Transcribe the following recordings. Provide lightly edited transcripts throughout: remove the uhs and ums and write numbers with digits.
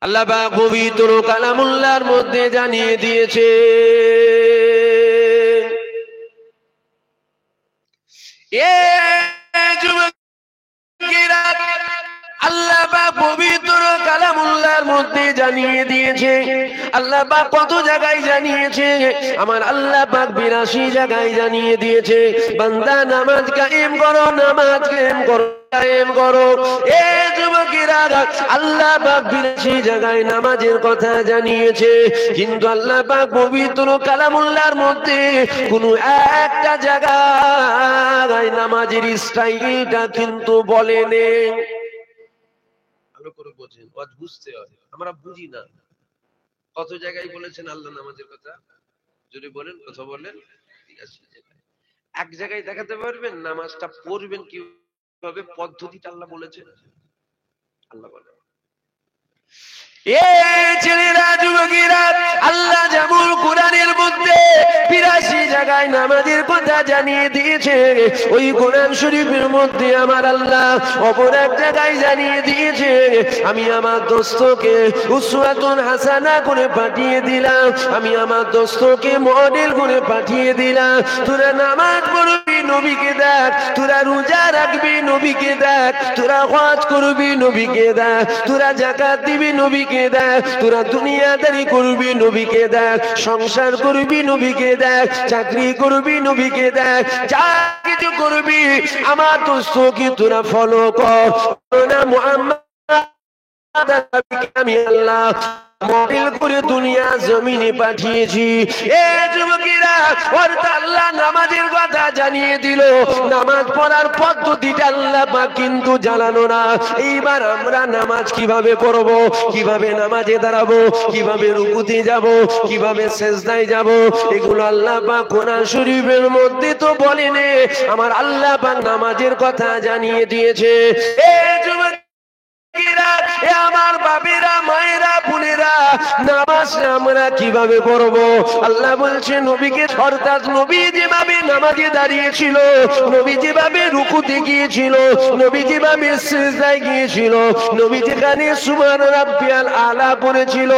আল্লাহ পাক পবিত্র কালামুল্লাহর মধ্যে জানিয়ে দিয়েছে, এ যুবকেরা, আল্লাহ পাক পবিত্র কালামুল্লাহর মধ্যে জানিয়ে দিয়েছে। আল্লাহ পাক কত জায়গায় জানিয়েছে? আমার আল্লাহ পাক 82 জায়গায় জানিয়ে দিয়েছে, বান্দা নামাজ কায়েম করো, নামাজ কায়েম করো, কায়েম করো। এ যুবকেরা, আল্লাহ পাক 82 জায়গায় নামাজের কথা জানিয়েছে, কিন্তু আল্লাহ পাক পবিত্র কালামুল্লাহর মধ্যে কোন একটা জায়গায় নামাজের স্টাইলটা কিন্তু বলেনি। ভালো করে বোঝেন, বুঝতে হবে, আমরা বুঝি না। কত জায়গায় বলেছেন আল্লাহ নামাজের কথা? যদি বলেন, কথা বলেন। এক জায়গায় দেখাতে পারবেন নামাজটা পড়বেন কিভাবে, পদ্ধতিটা আল্লাহ বলেছেন? আল্লাহ বলেন, এ ছেলেরা, যুবকেরা, আল্লাহ যেমন কোরআনের মধ্যে 82 জায়গায় নামাজের কথা জানিয়ে দিয়েছে, ওই কোরআন শরীফের মধ্যে আমার আল্লাহ অপর এক জায়গায় জানিয়ে দিয়েছে, আমি আমার দোস্তকে উসওয়াতুন হাসানা করে পাঠিয়ে দিলাম, আমি আমার দোস্তকে মডেল করে পাঠিয়ে দিলাম। তোরা নামাজ পড়বি, নবীকে দেখ, তোরা রোজা রাখবি, নবীকে দেখ, তোরা হজ করবি, নবীকে দেখ, তোরা যাকাত দিবি, নবীকে দেখ, তোরা দুনিয়াদারি করবি, নবীকে দেখ, সংসার করবি, নবীকে দেখ, চাকরি করবি, নবীকে দেখ, যা কিছু করবি আমার দোস্তকে তোরা ফলো কর না। মুহাম্মদ আমি আল্লাহ মডেল করে দুনিয়া জমিনে পাঠিয়েছি। এ যুবকেরা, আল্লাহ নামাজের কথা জানিয়ে দিল, নামাজ পড়ার পদ্ধতিটা আল্লাহ পাক কিন্তু জানানো না। এইবার আমরা নামাজ কিভাবে পড়ব, কিভাবে নামাজে দাঁড়াবো, কিভাবে রুকুতে যাব, কিভাবে সিজদায় যাব, এগুলো আল্লাহ পাক কোরআন শরীফের মধ্যে তো বলেনি, আমার আল্লাহ পাক নামাজের কথা জানিয়ে দিয়েছে। এ যুবক, আমার বাবেরা, মায়েরা, বোনেরা, নামাজ আমরা কিভাবে পড়ব? আল্লাহ বলছে নবীকে, অর্থাৎ নবী যেভাবে নামাজে দাঁড়িয়েছিল, নবী যেভাবে রুকুতে গিয়েছিল, নবী যেভাবে সিজদায় গিয়েছিল, নবী যেখানে সুবহান রাব্বিয়াল আলা পড়েছিল,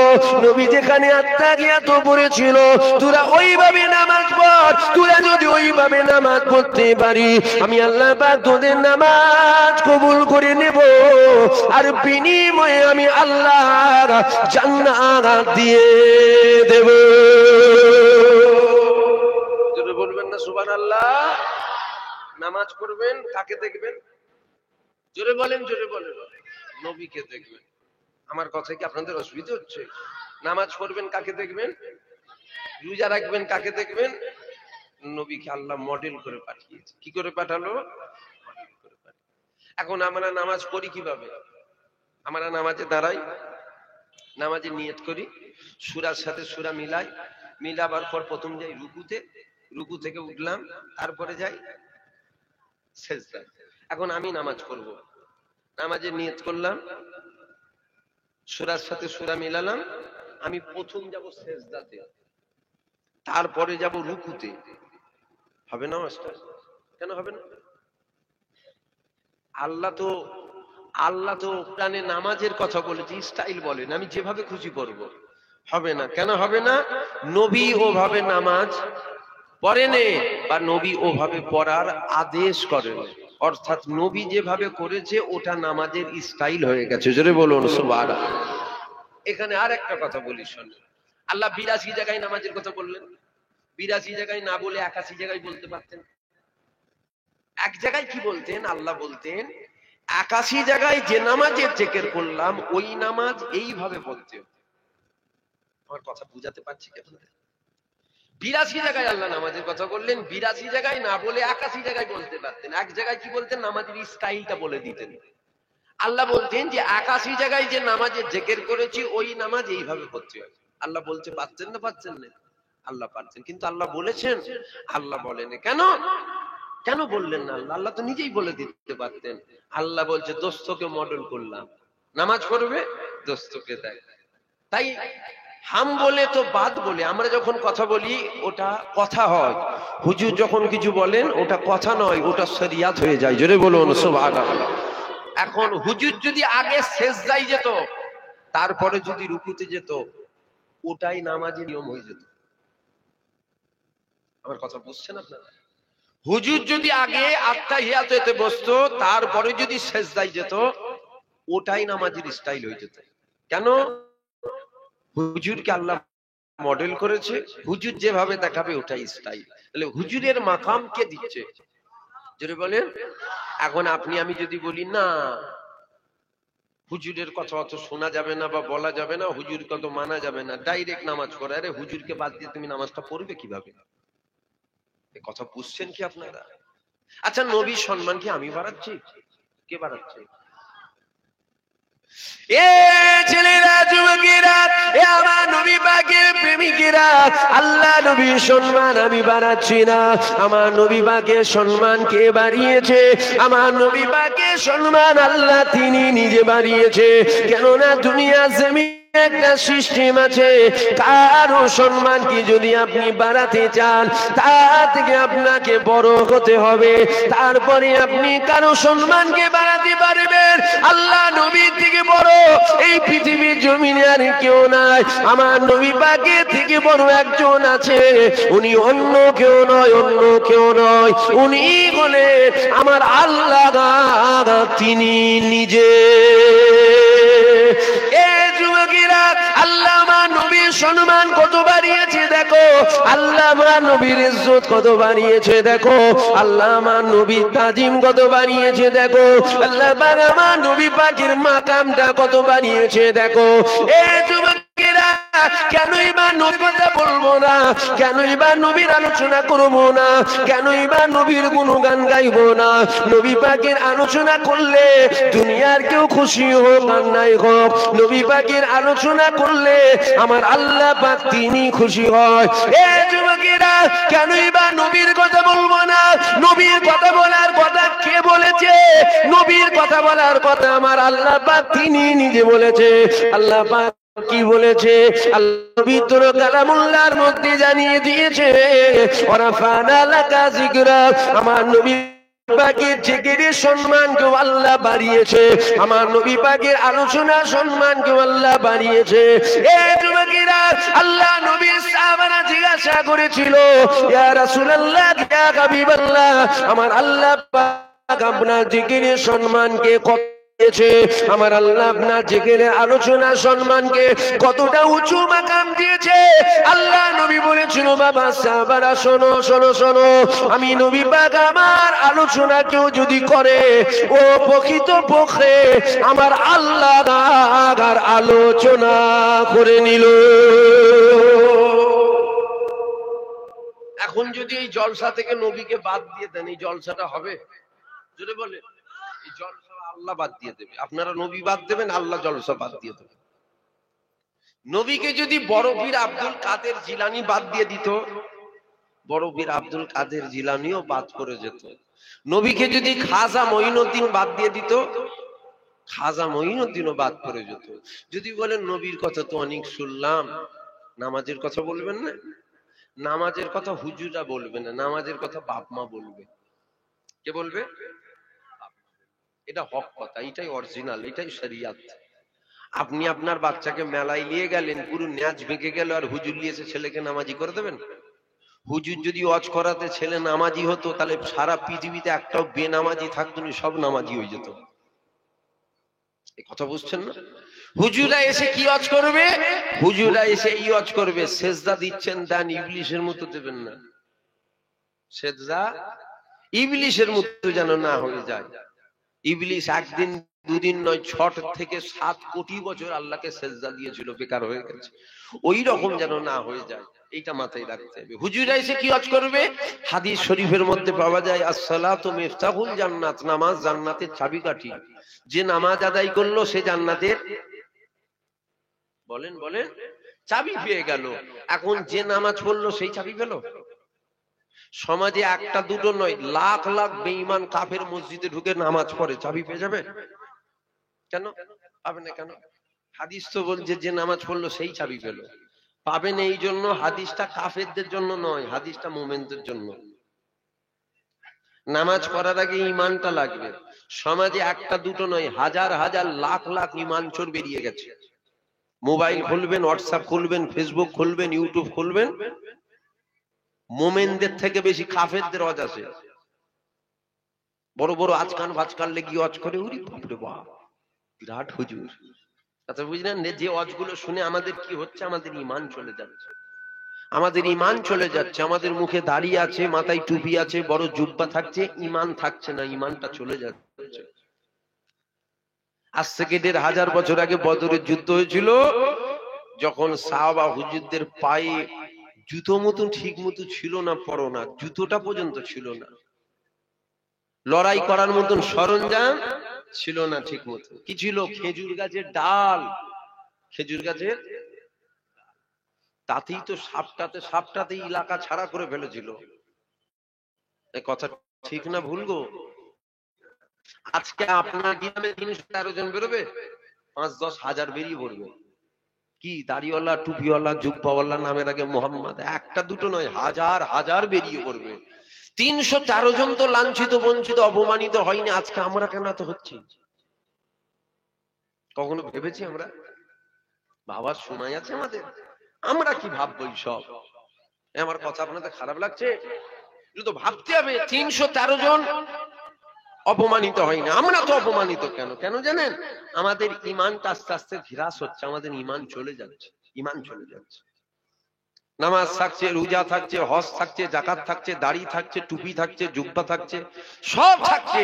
নবী যেখানে আত্তাহিয়াত পড়েছিল, তোরা ওইভাবে নামাজ পড়। তোরা যদি ওইভাবে নামাজ পড়তে পারি, আমি আল্লাহ পাক তোদের নামাজ কবুল করে নেব, আর বিনিময়ে আমি আল্লাহ জান্নাত দিয়ে দেব। যদি বলবেন না সুবহানাল্লাহ। নামাজ পড়বেন, কাকে দেখবেন? জোরে বলেন, জোরে বলেন। নবীকে দেখবেন। আমার কথা কি আপনাদের অসুবিধা হচ্ছে? নামাজ পড়বেন, কাকে দেখবেন? রোজা রাখবেন, কাকে দেখবেন? নবীকে আল্লাহ মডেল করে পাঠিয়েছে। কি করে পাঠালো? মডেল করে পাঠালো। এখন আমরা নামাজ পড়ি কিভাবে? আমরা নামাজে দাঁড়াই, নামাজে নিয়ত করি, সূরার সাথে সূরা মিলাই, মিলাবার পর প্রথম যাই রুকুতে, রুকু থেকে উঠলাম, তারপরে যাই সিজদায়। এখন আমি নামাজ পড়ব, নামাজে নিয়ত করলাম, সূরার সাথে সূরা মিলালাম, আমি প্রথম যাব সিজদাতে, তারপরে যাব রুকুতে। হবে না মাস্টার? কেন হবে না? আল্লাহ তো কোরআনে নামাজের কথা বলেছে, স্টাইল বলেন, আমি যেভাবে খুশি পড়ব। হবে না। কেন হবে না? নবী ওভাবে নামাজ পড়েনি, বা নবী ওভাবে পড়ার আদেশ করেন, অর্থাৎ নবী যেভাবে করেছে ওটা নামাজের স্টাইল হয়ে গেছে। জোরে বলুন সুবহানাল্লাহ। এখানে আর একটা কথা বলি, শোনেন। আল্লাহ 82 জায়গায় নামাজের কথা বললেন, 82 জায়গায় না বলে 81 জায়গায় বলতে পারতেন। এক জায়গায় কি বলতেন? আল্লাহ বলতেন 81 জায়গায় যে নামাজের জিকির করলাম, ওই নামাজ এইভাবে পড়তে হবে। আমার কথা বুঝাতে পারছি কি আপনাদের? 82 জায়গায় আল্লাহ নামাজের কথা বললেন, 82 জায়গায় না বলে 81 জায়গায় বলতে পারতেন। এক জায়গায় কি বলতেন? নামাজের স্টাইলটা বলে দিতেন। আল্লাহ বলতেন যে 81 জায়গায় যে নামাজের জিকির করেছি, ওই নামাজ এইভাবে পড়তে হবে। আল্লাহ বলতে পারছেন না? পারছেন না? আল্লাহ পারছেন, কিন্তু আল্লাহ বলেছেন? আল্লাহ বলেনি। কেন? কেন বললেন না? আল্লাহ তো নিজেই বলে দিতে পারতেন। আল্লাহ বলছে দোস্তকে মডেল করলাম, নামাজ পড়বে, দোস্তকে দেখ। তাই হাম বলে তো বাদ বলে, আমরা যখন কথা বলি ওটা কথা হয়, হুজুর যখন কিছু বলেন ওটা কথা নয়, ওটা শরিয়াত হয়ে যায়। জোরে বলুন সুবহানাল্লাহ। এখন হুজুর যদি আগে সিজদায় যেত, তারপরে যদি রুকুতে যেত, ওটাই নামাজের নিয়ম হয়ে যেত। আমার কথা বুঝছেন আপনারা? হুজুর যদি আগে আত্তাহিয়াতে বসতো, তারপরে যদি সেজদায় যেত, ওটাই নামাজের স্টাইল হয়ে যেত। কেন? হুজুরকে আল্লাহ মডেল করেছে, হুজুর যেভাবে দেখাবে ওটাই স্টাইল। তাহলে হুজুরের মাকাম কে দিচ্ছে? যদি বলেন, এখন আপনি আমি যদি বলি না হুজুরের কথা অত শোনা যাবে না বা বলা যাবে না, হুজুর কত মানা যাবে না, ডাইরেক্ট নামাজ পড়ে, আরে হুজুরকে বাদ দিয়ে তুমি নামাজটা পড়বে কিভাবে? কথা বুঝছেন কি আপনারা? আচ্ছা, নবীর সম্মান কি আমি বাড়াচ্ছি? কে বাড়াচ্ছে? এ ছেলেরা, যুবকেরা, এ আমার নবী পাকের প্রেমিকেরা, আল্লাহ নবীর সম্মান আমি বাড়াচ্ছি না। আমার নবী পাকের সম্মান কে বাড়িয়েছে? আমার নবী পাকের সম্মান আল্লাহ তিনি নিজে বাড়িয়েছে। কেননা দুনিয়া জমিন একটা সিস্টেম আছে, কারো সম্মান কি যদি আপনি বাড়াতে চান, তার থেকে আপনাকে বড় হতে হবে, তারপরে আপনি কারো সম্মানকে বাড়াতে পারবেন। আল্লাহ নবীর থেকে বড় এই পৃথিবীর জমিনে আর কেউ নাই। আমার নবী পাকের থেকে বড় একজন আছে, উনি অন্য কেউ নয়, অন্য কেউ নয়, উনি হলেন আমার আল্লাহ, তিনি নিজে। আল্লাহ আমার নবীর সম্মান কত বাড়িয়েছে দেখো, আল্লাহ আমার নবীর ইজ্জত কত বাড়িয়েছে দেখো, আল্লাহ আমার নবীর তাজিম কত বাড়িয়েছে দেখো, আল্লাহ পাক আমার নবী পাকের মাকামটা কত বাড়িয়েছে দেখো। এ যুবকেরা, কেনই বা নবীর কথা বলবো না? কেনই বা নবীর আলোচনা করবো না? কেনই বা নবীর গুণগান গাইবো না? নবী পাকের আলোচনা করলে দুনিয়ার কেউ খুশি হোক আর নাই হোক, নবী পাকের আলোচনা করলে আমার আল্লাহ পাক তিনি খুশি হয়। এ যুবকেরা, কেনই বা নবীর কথা বলবো না? নবীর কথা বলার কথা কে বলেছে? নবীর কথা বলার কথা আমার আল্লাহ পাক তিনি নিজে বলেছে। আল্লাহ পাক কি বলেছে? আল্লাহ পবিত্র কালামুল্লাহর মধ্যে জানিয়ে দিয়েছে, ওয়ারাফানা লাকা যিকরা। আমার নবী পাকের জিকিরের সম্মানকে আল্লাহ বাড়িয়েছে, আমার নবী পাকের আলোচনা সম্মানকে আল্লাহ বাড়িয়েছে। এ যুবকেরা, আল্লাহ নবীর সাহাবারা জিজ্ঞাসা করেছিল, ইয়া রাসূলুল্লাহ, ইয়া হাবিবাল্লাহ, আমার আল্লাহ পাক আপনার জিকিরের সম্মানকে কত দিয়েছে? আমার আল্লাহ আপনার জিকিরের আলোচনা সম্মানকে কতটা উঁচু মাকাম দিয়েছে? আল্লাহ নবী বলেছিল, বাবা সাহাবারা শোনো শোনো শোনো, আমি নবী পাক আমার আলোচনা কেউ যদি করে, ও প্রকৃত পক্ষে আমার আল্লাহ আর আলোচনা করে নিল। এখন যদি এই জলসা থেকে নবীকে বাদ দিয়ে দেন, এই জলসাটা হবে? যদি বলে এই জলসা আল্লাহ বাদ দিয়ে দেবে, আপনারা নবী বাদ দেবেন, আল্লাহ জলসা বাদ দিয়ে দেবে। নবীকে যদি বড় পীর আব্দুল কাদের জিলানী বাদ দিয়ে দিত, বড় পীর আব্দুল কাদের জিলানীও বাদ করে যেত। নবীকে যদি খাজা মঈনুদ্দিন বাদ দিয়ে দিত, খাজা মঈনুদ্দিনও বাদ করে যেত। যদি বলেন নবীর কথা তো অনেক শুনলাম, নামাজের কথা বলবেন না? নামাজের কথা হুজুরা বলবে না, নামাজের কথা বাপ মা বলবে। কে বলবে? এটা হক কথা, এটাই অরিজিনাল, এটাই শরিয়াত। আপনি আপনার বাচ্চাকে মেলায় নিয়ে গেলেন, পুরো ন্যাজ ভেঙে গেল, আর হুজুর নিয়েছে ছেলেকে নামাজি করে দেবেন? হুজুর যদি ওয়াজ করাতে ছেলে নামাজি হতো, তাহলে সারা পৃথিবীতে একটাও বেনামাজি থাকতো না, সব নামাজি হয়ে যেত। এই কথা বুঝছেন না? হুজুরা এসে কি ওয়াজ করবে? হুজুরা এসে এই ওয়াজ করবে, সেজদা দিচ্ছেন দেন, ইবলিশের মতো দেবেন না। সেজদা ইবলিশের মতো যেন না হয়ে যায়। ইবলিশ একদিন দুদিন নয়, 6 থেকে 7 কোটি বছর আল্লাহকে সেজদা দিয়েছিল, বেকার হয়ে গেছে। ওই রকম যেন না হয়ে যায়, এইটা মাথায় রাখতে হবে। হুজুরা এসে কি ওয়াজ করবে? হাদিস শরীফের মধ্যে পাওয়া যায়, আসসালাতু মিফতাহুল জান্নাত, নামাজ জান্নাতের চাবিকাঠি। যে নামাজ আদায় করলো সে জান্নাতের বলেন বলেন চাবি পেয়ে গেল। এখন যে নামাজ পড়লো সেই চাবি পেল? সমাজে একটা দুটো নয়, লাখ লাখ বেঈমান কাফের মসজিদে ঢুকে নামাজ পড়ে, চাবি পেয়ে যাবে? কেন পাবে না? কেন? হাদিস তো বলছে যে নামাজ পড়লো সেই চাবি পেল। পাবেন এই জন্য হাদিসটা কাফেরদের জন্য নয়, হাদিসটা মুমিনদের জন্য। নামাজ পড়ার আগে ঈমানটা লাগবে। সমাজে একটা দুটো নয়, হাজার হাজার লাখ লাখ ঈমান চোর বেরিয়ে গেছে। মোবাইল খুলবেন, হোয়াটসঅ্যাপ খুলবেন, ফেসবুক খুলবেন, ইউটিউব খুলবেন, মোমেনদের থেকে বেশি কাফেরদের ওয়াজ আছে। বড় বড় আজকান ভাজকান লেগে ওয়াজ করে, উরি বাপরে বাপ, বিরাট হুজুর। আচ্ছা বুঝলেন, যে ওয়াজগুলো শুনে আমাদের কি হচ্ছে? আমাদের ঈমান চলে যাচ্ছে, আমাদের ঈমান চলে যাচ্ছে। আমাদের মুখে দাড়ি আছে, মাথায় টুপি আছে, বড় জুব্বা থাকছে, ঈমান থাকছে না, ঈমানটা চলে যাচ্ছে। আজ থেকে ১৫০০ বছর আগে বদরের যুদ্ধ হয়েছিল, যখন সাহাবা হুজুরদের পায়ে জুতো মতো ঠিক মতো ছিল না, পরনা জুতোটা পর্যন্ত ছিল না, লড়াই করার মতন সরঞ্জাম ছিল না ঠিক মতো। কি ছিল? খেজুর গাছের ডাল, খেজুর গাছের, তাতেই তো সাপটাতে এলাকা ছাড়া করে ফেলেছিল। এই কথা ঠিক না ভুল গো? আজকে আপনার গ্রামে ৩১৩ জন বেরোবে, ৫-১০ হাজার বেরিয়ে পড়বে। কি দাড়িওয়ালা, টুপিওয়ালা, জুব্বাওয়ালা, নামের আগে মোহাম্মদ, একটা দুটো নয়, হাজার হাজার বেরিয়ে পড়বে। ৩১৩ জন তো লাঞ্ছিত, বঞ্চিত, অপমানিত হয়নি, আজকে আমরা কেন এত হচ্ছি? কখনো ভেবেছি আমরা? ভাবার সময় আছে আমাদের? আমরা কি ভাববো সব? আমার কথা আপনাদের খারাপ লাগছে? তো ভাবতে হবে, ৩১৩ জন অপমানিত হয়নি, আমরা তো অপমানিত কেন? কেন জানেন? আমাদের ঈমানটা আস্তে আস্তে হ্রাস হচ্ছে, আমাদের ঈমান চলে যাচ্ছে, ঈমান চলে যাচ্ছে। নামাজ থাকছে, রোজা থাকছে, হজ থাকছে, যাকাত থাকছে, দাড়ি থাকছে, টুপি থাকছে, জুব্বা থাকছে, সব থাকছে,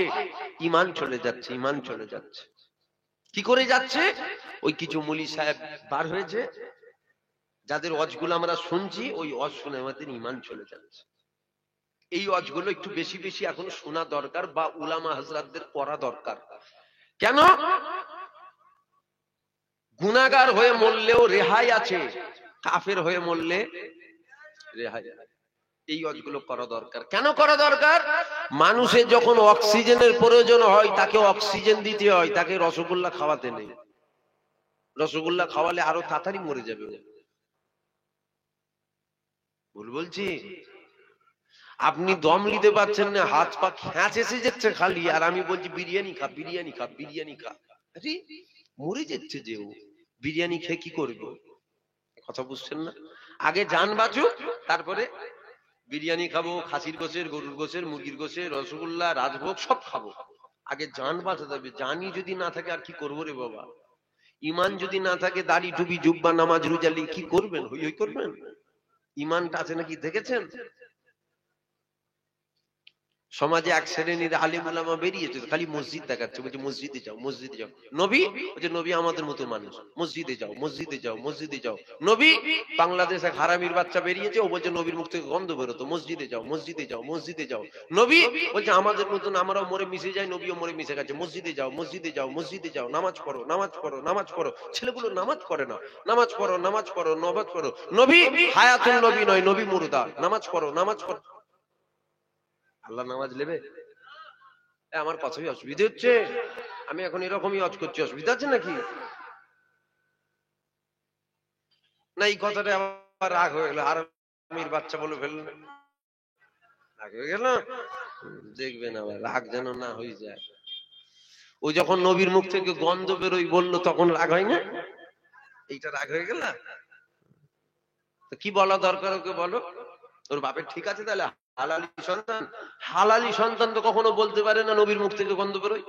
ঈমান চলে যাচ্ছে, ঈমান চলে যাচ্ছে। কি করে যাচ্ছে? ওই কিছু মুলি সাহেব বার হয়েছে, যাদের ওয়াজগুলো আমরা শুনছি, ওই ওয়াজ শুনে আমাদের ঈমান চলে যাচ্ছে। এই ওয়াজগুলো একটু বেশি বেশি এখন শোনা দরকার, বা উলামা হযরতদের পড়া দরকার। কেন? গুনাহগার হয়ে মরলেও রেহাই আছে, কাফের হয়ে মরলে রেহাই। এই ওয়াজগুলো করা দরকার। কেন করা দরকার? মানুষের যখন অক্সিজেনের প্রয়োজন হয়, তাকে অক্সিজেন দিতে হয়, তাকে রসগোল্লা খাওয়াতে নেই। রসগোল্লা খাওয়ালে আরো তাড়াতাড়ি মরে যাবে। ভুল বলছি? আপনি দম নিতে পারছেন না, হাত পা খ্যাঁচ এসে যাচ্ছে খালি, আর আমি বলছি বিরিয়ানি খা, বিরিয়ানি খা, বিরিয়ানি খা। আরে মরে যাচ্ছে যে ও, বিরিয়ানি খেয়ে কি করবে? কথা বুঝছেন না? আগে জান বাঁচুক, তারপরে বিরিয়ানি খাবো, খাসির গোশের, গরুর গোশের, মুরগির গোশের, রসগোল্লা, রাজভোগ সব খাবো। আগে জান বাঁচাতে হবে। জানই যদি না থাকে আর কি করবো রে বাবা? ঈমান যদি না থাকে, দাড়ি টুপি জুব্বা নামাজ রোজা নিয়ে কি করবেন? হই হই করবেন? ঈমানটা আছে নাকি দেখেছেন? সমাজে এক শ্রেণীর আলেম উলামা বেরিয়েছে, খালি মসজিদ দেখাচ্ছে, বলছে মসজিদে যাও, মসজিদে যাও। নবী বলছে নবী আমাদের মতো মানুষ, মসজিদে যাও, মসজিদে যাও, মসজিদে যাও। নবী, বাংলাদেশ এক হারামির বাচ্চা বেরিয়েছে, ও বলছে নবীর মুখ থেকে গন্ধ বেরোতো, মসজিদে যাও, মসজিদে যাও, মসজিদে যাও। নবী বলছে আমাদের মতন আমরাও মরে মিশে যাই, নবীও মরে মিশে গেছে, মসজিদে যাও, মসজিদে যাও, মসজিদে যাও, নামাজ পড়ো, নামাজ পড়ো, নামাজ পড়ো। ছেলেগুলো নামাজ পড়ে না, নামাজ পড়ো, নামাজ পড়ো, নামাজ পড়ো। নবী হায়াতুল নবী নয়, নবী মুর্দা, নামাজ পড়ো, নামাজ পড়ো। আল্লাহ নামাজ নেবে? আমার কথাই অসুবিধা হচ্ছে? আমি এখন এরকমই ওয়াজ করছি, অসুবিধা আছে নাকি? না এই কথাটা আবার রাগ হয়ে গেল, হারামির বাচ্চা বলে ফেললেন, রাগ হয়ে গেল। দেখবেন আবার রাগ যেন না হয়ে যায়। ও যখন নবীর মুখ থেকে গন্ধ বেরোই বললো, তখন রাগ হয় না? এইটা রাগ হয়ে গেল। কি বলা দরকার ওকে বলো? ওর বাপের ঠিক আছে তাহলে, হালালি সন্তান। হালালি সন্তান তো কখনো বলতে পারে না নবীর মুখ থেকে গন্ধ বেরোয়।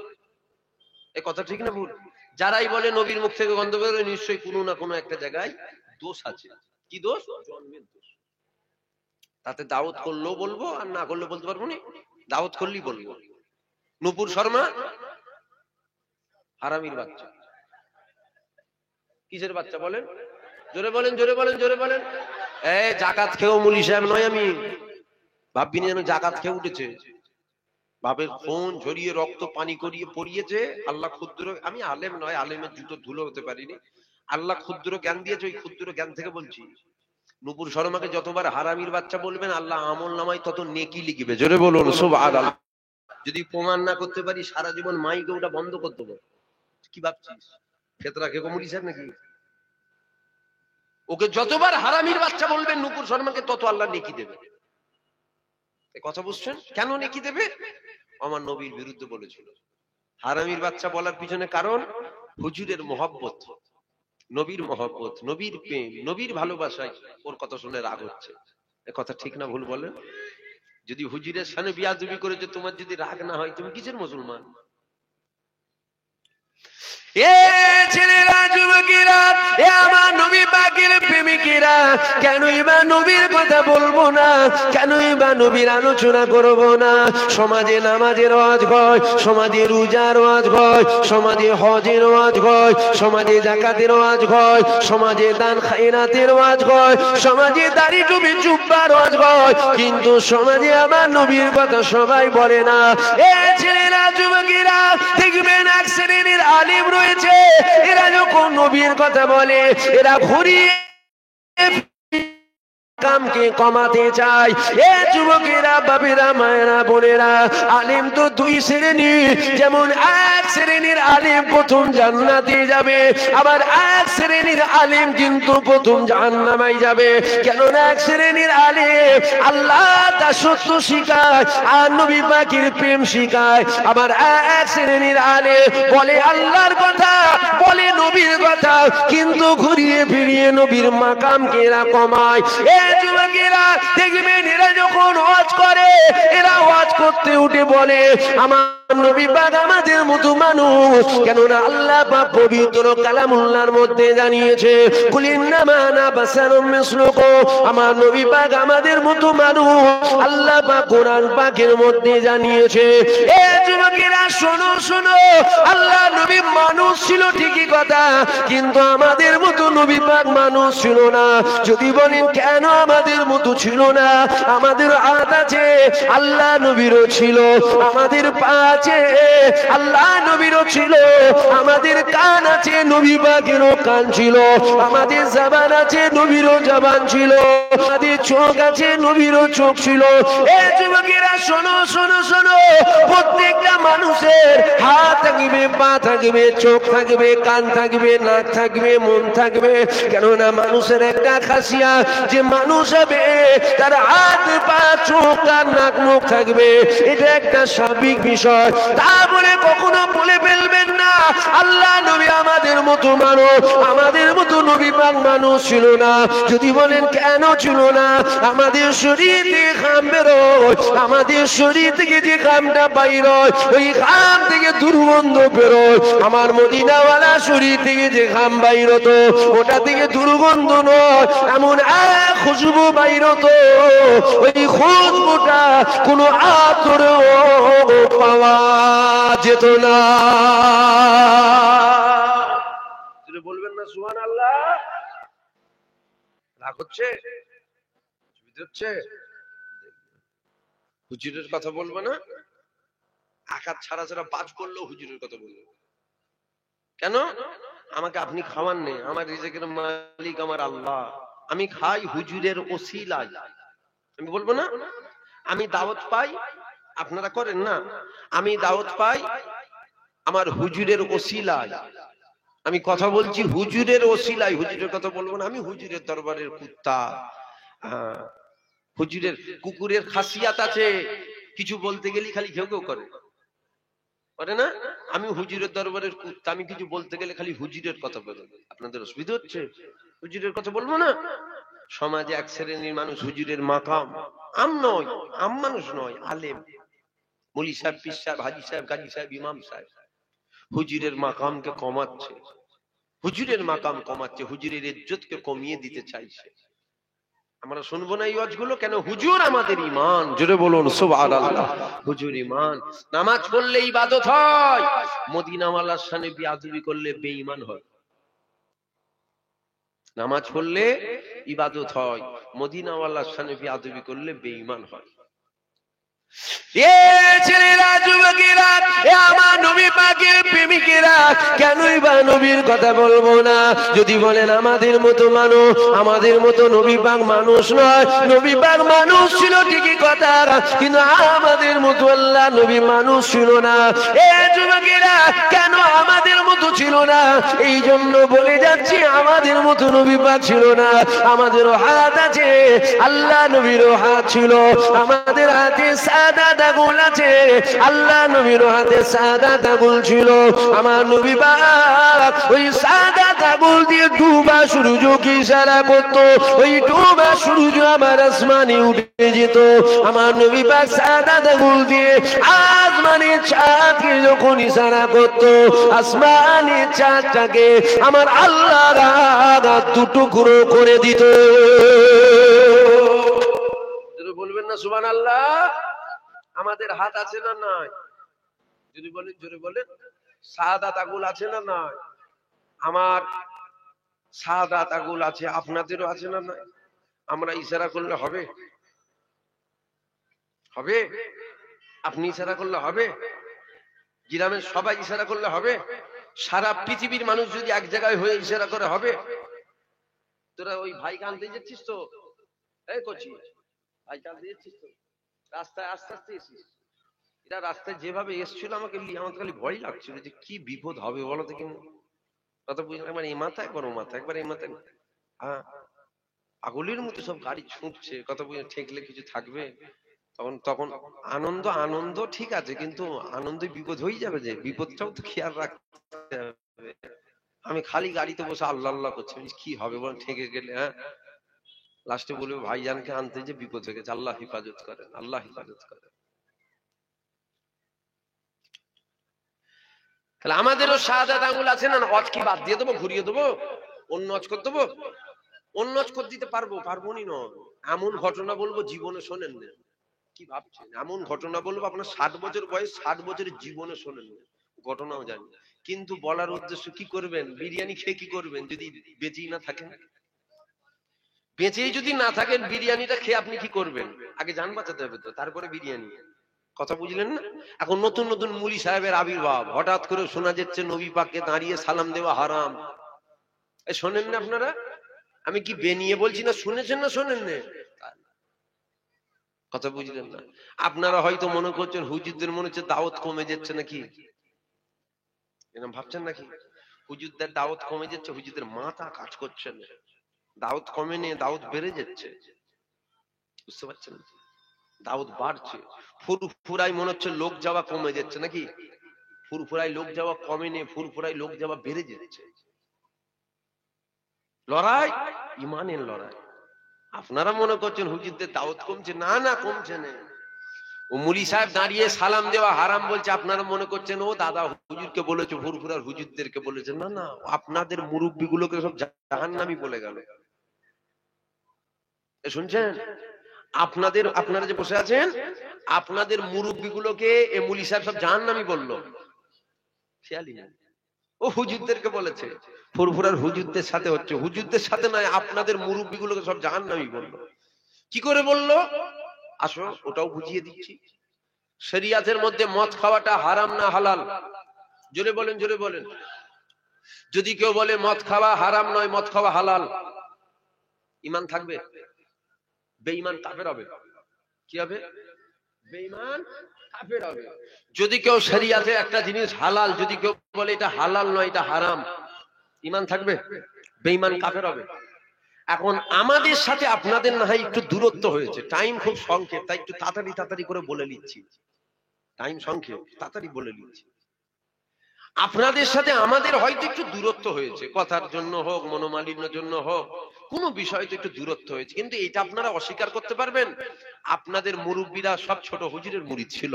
এ কথা ঠিক না ভুল? যারাই বলে নবীর মুখ থেকে গন্ধ বেরোয়, নিশ্চয়ই কোনো না কোনো একটা জায়গায় দোষ আছে। কি দোষ? জন্মের দোষ। তাতে দাওয়াত করলেও বলবো, আর না করলে বলতে পারবো না। দাওয়াত করলেই বলবো। নূপুর শর্মা হারামির বাচ্চা। কিসের বাচ্চা বলেন? জোরে বলেন, জোরে বলেন, জোরে বলেন। জাকাত খেয়েও মুলি সাহেব নয় আমি। ভাববি না যেন জাকাত খেয়ে উঠেছে। বাপের খুন ঝরিয়ে রক্ত পানি করিয়ে পড়িয়েছে আল্লাহ ক্ষুদ্র। আমি আলেম নয়, আলেমের জুতো ধুলো হতে পারিনি। আল্লাহ ক্ষুদ্র জ্ঞান দিয়েছে, ওই ক্ষুদ্র জ্ঞান থেকে বলছি। নূপুর শর্মাকে যতবার হারামির বাচ্চা বলবেন, আল্লাহ আমল নামায় তত নেকি লিখবে। জোরে বলুন সুবহানাল্লাহ। যদি প্রমাণ না করতে পারি, সারা জীবন মাইকে ওটা বন্ধ করে দেবো। কি ভাবছিস ফেতরা খেয়ে মুলি সাহেব নাকি? ওকে যতবার হারামির বাচ্চা বলবেন নূপুর শর্মাকে, তত আল্লাহ নেকি দেবে। কথা বুঝছেন? কেন নেকি দেবে? আমার নবীর বিরুদ্ধে বলেছিল। হারামির বাচ্চা বলার পিছনে কারণ হুজুরের মহব্বত। নবীর মহব্বত, নবীর প্রেম, নবীর ভালোবাসায় ওর কথা শুনে রাগ হচ্ছে। এ কথা ঠিক না ভুল বলেন? যদি হুজুরের সামনে বিয়াদবি করেছে, তোমার যদি রাগ না হয়, তুমি কিসের মুসলমান? এ ছেলেরা, যুবকেরা, এ আমার নবী পাকের প্রেমিকেরা, কেনই বা নবীর কথা বলবো না? কেনই বা নবীর আলোচনা করব না? সমাজে নামাজের ওয়াজ হয়, সমাজে রোজার ওয়াজ হয়, সমাজে হজের ওয়াজ হয়, সমাজে যাকাতের ওয়াজ হয়, সমাজে দান খায়রাতের ওয়াজ হয়, সমাজে দাড়ি টুপি জুব্বার ওয়াজ হয়, কিন্তু সমাজে আমার নবীর কথা সবাই বলে না। এ ছেলেরা, যুবকেরা, দেখবেন এক শ্রেণীর আলিম রয়েছে, এরা যখন নবীর কথা বলে, এরা ঘুরিয়ে কামকে কমাতে চায়। এ যুবকেরা, বাবেরা, মায়েরা, বোনেরা, আলিম তো দুই শ্রেণী। যেমন এক শ্রেণীর আলিম প্রথম জান্নাতে যাবে, আবার এক শ্রেণীর আলিম কিন্তু প্রথম জাহান্নামে যাবে। কেননা এক শ্রেণীর আলিম আল্লাহ দাসত্ব শিখায় আর নবী পাকের প্রেম শিখায়, আবার এক শ্রেণীর আলিম বলে আল্লাহর কথা, বলে নবীর কথা, কিন্তু ঘুরিয়ে ফিরিয়ে নবীর মাকামকে এরা কমায়। যুবকেরা, দেখবেন এরা যখন ওয়াজ করে, এরা ওয়াজ করতে উঠে বলে আমার নবী পাক আমাদের মতো মানুষ। কেননা আল্লাহ পাক পবিত্র কালামুল্লাহর মধ্যে জানিয়েছে, কুলিন্নামা আনা বাশারুম মিসলুকুম, আমার নবী পাক আমাদের মতো মানুষ। আল্লাহ পাক কোরআন পাকের মধ্যে জানিয়েছে। এ যুবকেরা, শোনো শোনো, আল্লাহ নবী মানুষ ছিল ঠিকই কথা, কিন্তু আমাদের মতো নবী পাক মানুষ ছিল না। যদি বলেন কেন আমাদের মতো ছিল না? আমাদের হাত আছে, আল্লাহ নবীরও ছিল। আমাদের পা আছে, আল্লাহ নবীরও ছিল। আমাদের কান আছে, নবী পাকেরও কান ছিল। আমাদের জবান আছে, নবীরও জবান ছিল। আমাদের চোখ আছে, নবীরও চোখ ছিল। এই যুবকেরা, শোনো শোনো শোনো, প্রত্যেকটা মানুষের হাত থাকবে, পা থাকবে, চোখ থাকবে, কান থাকবে, নাক থাকবে, মন থাকবে। কেননা মানুষের একটা খাসিয়া, যে মানুষ হবে তার হাত, পা, চোখ, কান, নাক, মুখ থাকবে। এটা একটা স্বাভাবিক বিষয়। তারপরে কখনো বলে ফেলবেন না আল্লাহ নবী আমাদের মতো মানুষ, আমাদের মতো নবী পাক মানুষ ছিল না। যদি বলেন কেন ছিল না? আমাদের শরীর থেকে ঘাম বেরোয়, আমাদের শরীর থেকে যে ঘামটা বাইর হয়, ওই ঘাম থেকে দুর্গন্ধ বেরোয়। আমার মদিনাওয়ালা শরীর থেকে যে ঘাম বাইর হতো, ওটা থেকে দুর্গন্ধ নয়, এমন এক খুশবু বাইর হতো, ওই খুশবুটা কোনো আতরেও পাওয়া যেত না। বলবেন না সুবহানাল্লাহ? রাগ হচ্ছে? হুজুরের কথা বলবো না? আকার ছাড়া ছাড়া পাঁচ করলেও হুজুরের কথা বলবো। কেন? আমাকে আপনি খাওয়ান নেই, আমার রিজিকের মালিক আমার আল্লাহ। আমি খাই হুজুরের ওসিলায়। আমি বলবো না? আমি দাওয়াত পাই, আপনারা করেন না? আমি দাওয়াত পাই আমার হুজুরের ওসিলায়। আমি কথা বলছি হুজুরের ওসিলায়, হুজুরের কথা বলবো না। আমি হুজুরের দরবারের কুত্তা। হুজুরের কুকুরের খাসিয়াত আছে, কিছু বলতে গেলে খালি ঘেউ ঘেউ করে না? আমি হুজুরের দরবারের কুত্তা, আমি কিছু বলতে গেলে খালি হুজুরের কথা বলবো। আপনাদের অসুবিধা হচ্ছে? হুজুরের কথা বলবো না? সমাজে এক শ্রেণীর মানুষ হুজুরের মাকাম, আম নয়, আম মানুষ নয়, আলেম, মৌলী সাহেব, পীর সাহেব, হাজী সাহেব, গাজী সাহেব, ইমাম সাহেব, হুজুরের মাকামকে কমাচ্ছে, হুজুরের মাকাম কমাচ্ছে, হুজুরের ইজ্জতকে কমিয়ে দিতে চাইছে। আমরা শুনবো না এই ওয়াজগুলো? কেন? হুজুর আমাদের ঈমান। জোরে বলুন সুবহানাল্লাহ। হুজুর ঈমান। নামাজ পড়লে ইবাদত হয়, মদিনাওয়ালার সামনে বেয়াদবি করলে বেঈমান হয়। নামাজ পড়লে ইবাদত হয়, মদিনাওয়ালার সামনে বেয়াদবি করলে বেঈমান হয়। এ ছেলেরা, যুবকেরা, এ আমার নবী পাকের প্রেমিকেরা, কেনই বা নবীর কথা বলবো না? যদি বলেন আমাদের মতো মানুষ, আমাদের মতো নবী পাক মানুষ নয়। নবী পাক মানুষ ছিল ঠিকই কথা, কিন্তু আমাদের মতো আল্লাহ নবী মানুষ ছিল না। এ যুবকেরা, কেন আমাদের মতো ছিল না? এই জন্য বলে যাচ্ছি, আমাদের মতো নবী পাক ছিল না। আমাদেরও হাত আছে, আল্লাহ নবীরও হাত ছিল। আমাদের হাতে সাদাত আঙুল আছে, আল্লাহ নবীর হাতে সাদাত আঙুল ছিল। আমার নবী পাক ওই সাদাত আঙুল দিয়ে ডুবা সূর্যকে ইশারা করত, ওই ডুবা সূর্য আমার আসমানে উঠে যেত। আমার নবী পাক সাদাত আঙুল দিয়ে আসমানে চাঁদকে যখন ইশারা করত, আসমানে চাঁদটাকে আমার আল্লাহ দুটুকরো করে দিত। বলবেন না সুবহানাল্লাহ? আমাদের হাত আছে না নাই? যদি বলেন, জোরে বলেন। সাদাত আঙুল আছে না নাই? আমার সাদাত আঙুল আছে, আপনাদেরও আছে না নাই? আমরা ইশারা করলে হবে? হবে? আপনি ইশারা করলে হবে? গ্রামের সবাই ইশারা করলে হবে? সারা পৃথিবীর মানুষ যদি এক জায়গায় হয়ে ইশারা করে হবে? তোরা ওই ভাইকে আনতে যাচ্ছিস তো? এই করছি ভাইকে আনতে যাচ্ছিস তো? রাস্তায় আস্তে আস্তে এসিস। এরা রাস্তায় যেভাবে এসছিল আমাকে আমার খালি ভয় লাগছিল যে কি বিপদ হবে বলো তো। কেন কথা বুঝলাম, একবার এই মাথা একবার ও মাথা, একবার এই মাথা। হ্যাঁ, পাগলের মতো সব গাড়ি ছুটছে, কথা বুঝে ঠেকলে কিছু থাকবে। তখন তখন আনন্দ আনন্দ ঠিক আছে, কিন্তু আনন্দে বিপদ হয়ে যাবে, যে বিপদটাও তো খেয়াল রাখতে হবে। আমি খালি গাড়িতে বসে আল্লাহ আল্লাহ করছি, কি হবে বল ঠেকে গেলে। হ্যাঁ, লাস্টে বলবে ভাইজানকে আনতে যে বিপদ হয়ে গেছে, আল্লাহ হেফাজত করেন, আল্লাহ হেফাজত করেন। তাহলে আমাদেরও শাহাদাত আঙ্গুল আছে না? অজ কি বাদ দিয়ে দেবো, ঘুরিয়ে দেবো, অন্য অজ করে দেবো? অন্য অজ করে দিতে পারবো? পারবো নি না। এমন ঘটনা বলবো জীবনে শোনেন না। কি ভাবছেন? এমন ঘটনা বলবো আপনার 60 বছর বয়স, 60 বছরের জীবনে শোনেন না, ঘটনাও জানি। কিন্তু বলার উদ্দেশ্য কি করবেন? বিরিয়ানি খেয়ে কি করবেন যদি বেঁচেই না থাকেন? বেঁচেই যদি না থাকেন, বিরিয়ানিটা খেয়ে আপনি কি করবেন? আগে জান বাঁচাতে হবে তো, তারপরে বিরিয়ানি। কথা বুঝলেন না? এখন নতুন নতুন মুলি সাহেবের আবির্ভাব, হঠাৎ করে শোনা যাচ্ছে নবী পাককে দাঁড়িয়ে সালাম দেওয়া হারাম। শোনেন না আপনারা? আমি কি বেনিয়ে বলছি না, শুনেছেন না শোনেন না? কথা বুঝলেন না? আপনারা হয়তো মনে করছেন হুজুরদের মনে হচ্ছে দাওয়াত কমে যাচ্ছে নাকি, এরকম ভাবছেন নাকি? হুজুরদের দাওয়াত কমে যাচ্ছে, হুজুরদের মাথা কাজ করছে না। দাওয়াত কমে নেই, দাওয়াত বেড়ে যাচ্ছে। বুঝতে পারছেন? দাওয়াত বাড়ছে। ফুরফুরাই মনে হচ্ছে লোক যাওয়া কমে যাচ্ছে নাকি? ফুরফুরাই লোক যাওয়া কমে নেই, ফুরফুরাই লোক যাওয়া বেড়ে যাচ্ছে। লড়াই ইমানের লড়াই। আপনারা মনে করছেন হুজুরদের দাওয়াত কমছে, না না কমছে না। ও মুলি সাহেব দাঁড়িয়ে সালাম দেওয়া হারাম বলছে, আপনারা মনে করছেন ও দাদা হুজুরকে বলেছে, ফুরফুরার হুজুরদেরকে বলেছে। না না, আপনাদের মুরব্বী গুলোকে সব জাহান্নামী বলে গেল। শুনছেন? আপনারা যে বসে আছেন, আপনাদের মুরব্বী গুলোকে এ মুলি সাহেব সব জাহান্নামী বললো। খেয়ালই না, ও হুজুরদেরকে বলেছে। ফুরফুরার হুজুরদের সাথে হচ্ছে, হুজুরদের সাথে নয়, আপনাদের মুরব্বী গুলোকে সব জাহান্নামী বললো। কি করে বললো আসো ওটাও বুঝিয়ে দিচ্ছি। শরিয়াতের মধ্যে মদ খাওয়াটা হারাম না হালাল? জোরে বলেন, জোরে বলেন। যদি কেউ বলে মদ খাওয়া হারাম নয়, মদ খাওয়া হালাল, ঈমান থাকবে? বেঈমান কাফের হবে। কি হবে? বেঈমান কাফের হবে। যদি কেউ শরিয়াতে একটা জিনিস হালাল, যদি কেউ বলে এটা হালাল নয় এটা হারাম, ঈমান থাকবে? বেঈমান কাফের হবে। এখন আমাদের সাথে আপনাদের না হয় একটু দূরত্ব হয়েছে, টাইম খুব সংক্ষেপ, তাই একটু তাড়াতাড়ি তাড়াতাড়ি করে বলে নিচ্ছি। টাইম সংক্ষেপ, তাড়াতাড়ি বলে নিচ্ছি। আপনাদের সাথে আমাদের হয়তো একটু দূরত্ব হয়েছে, কথার জন্য হোক, মনোমালিন্যের জন্য হোক, কোন বিষয়তে একটু দূরত্ব হয়েছে, কিন্তু এটা আপনারা অস্বীকার করতে পারবেন আপনাদের মুরব্বীরা সব ছোট হুজুরের মুরিদ ছিল।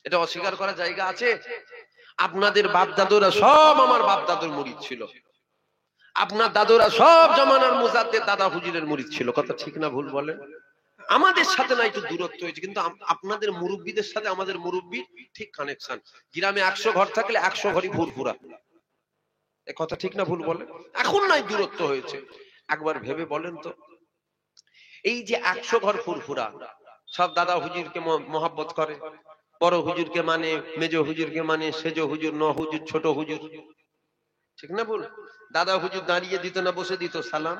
এটা অস্বীকার করার জায়গা আছে? আপনাদের বাপ দাদুরা সব আমার বাপ দাদুর মুরিদ ছিল, আপনার দাদুরা সব জমানার মুজাদ্দেদ দাদা হুজুরের মুরিদ ছিল। কথা ঠিক না ভুল বলেন? আমাদের সাথে না একটু দূরত্ব হয়েছে, কিন্তু আপনাদের মুরব্বীদের সাথে আমাদের মুরব্বীর ঠিক কানেকশন। গ্রামে 100 ঘর থাকলে 100 ঘরই ফুরফুরা। এ কথা ঠিক না ভুল বলেন? এখন নাই দূরত্ব হয়েছে। একবার ভেবে বলেন তো, এই যে 100 ঘর ফুরফুরা, সব দাদা হুজুরকে মহব্বত করে, বড় হুজুরকে মানে, মেজ হুজুরকে মানে, সেজ হুজুর, ন হুজুর, ছোট হুজুর, ঠিক না ভুল? দাদা হুজুর দাঁড়িয়ে দিত না বসে দিত সালাম?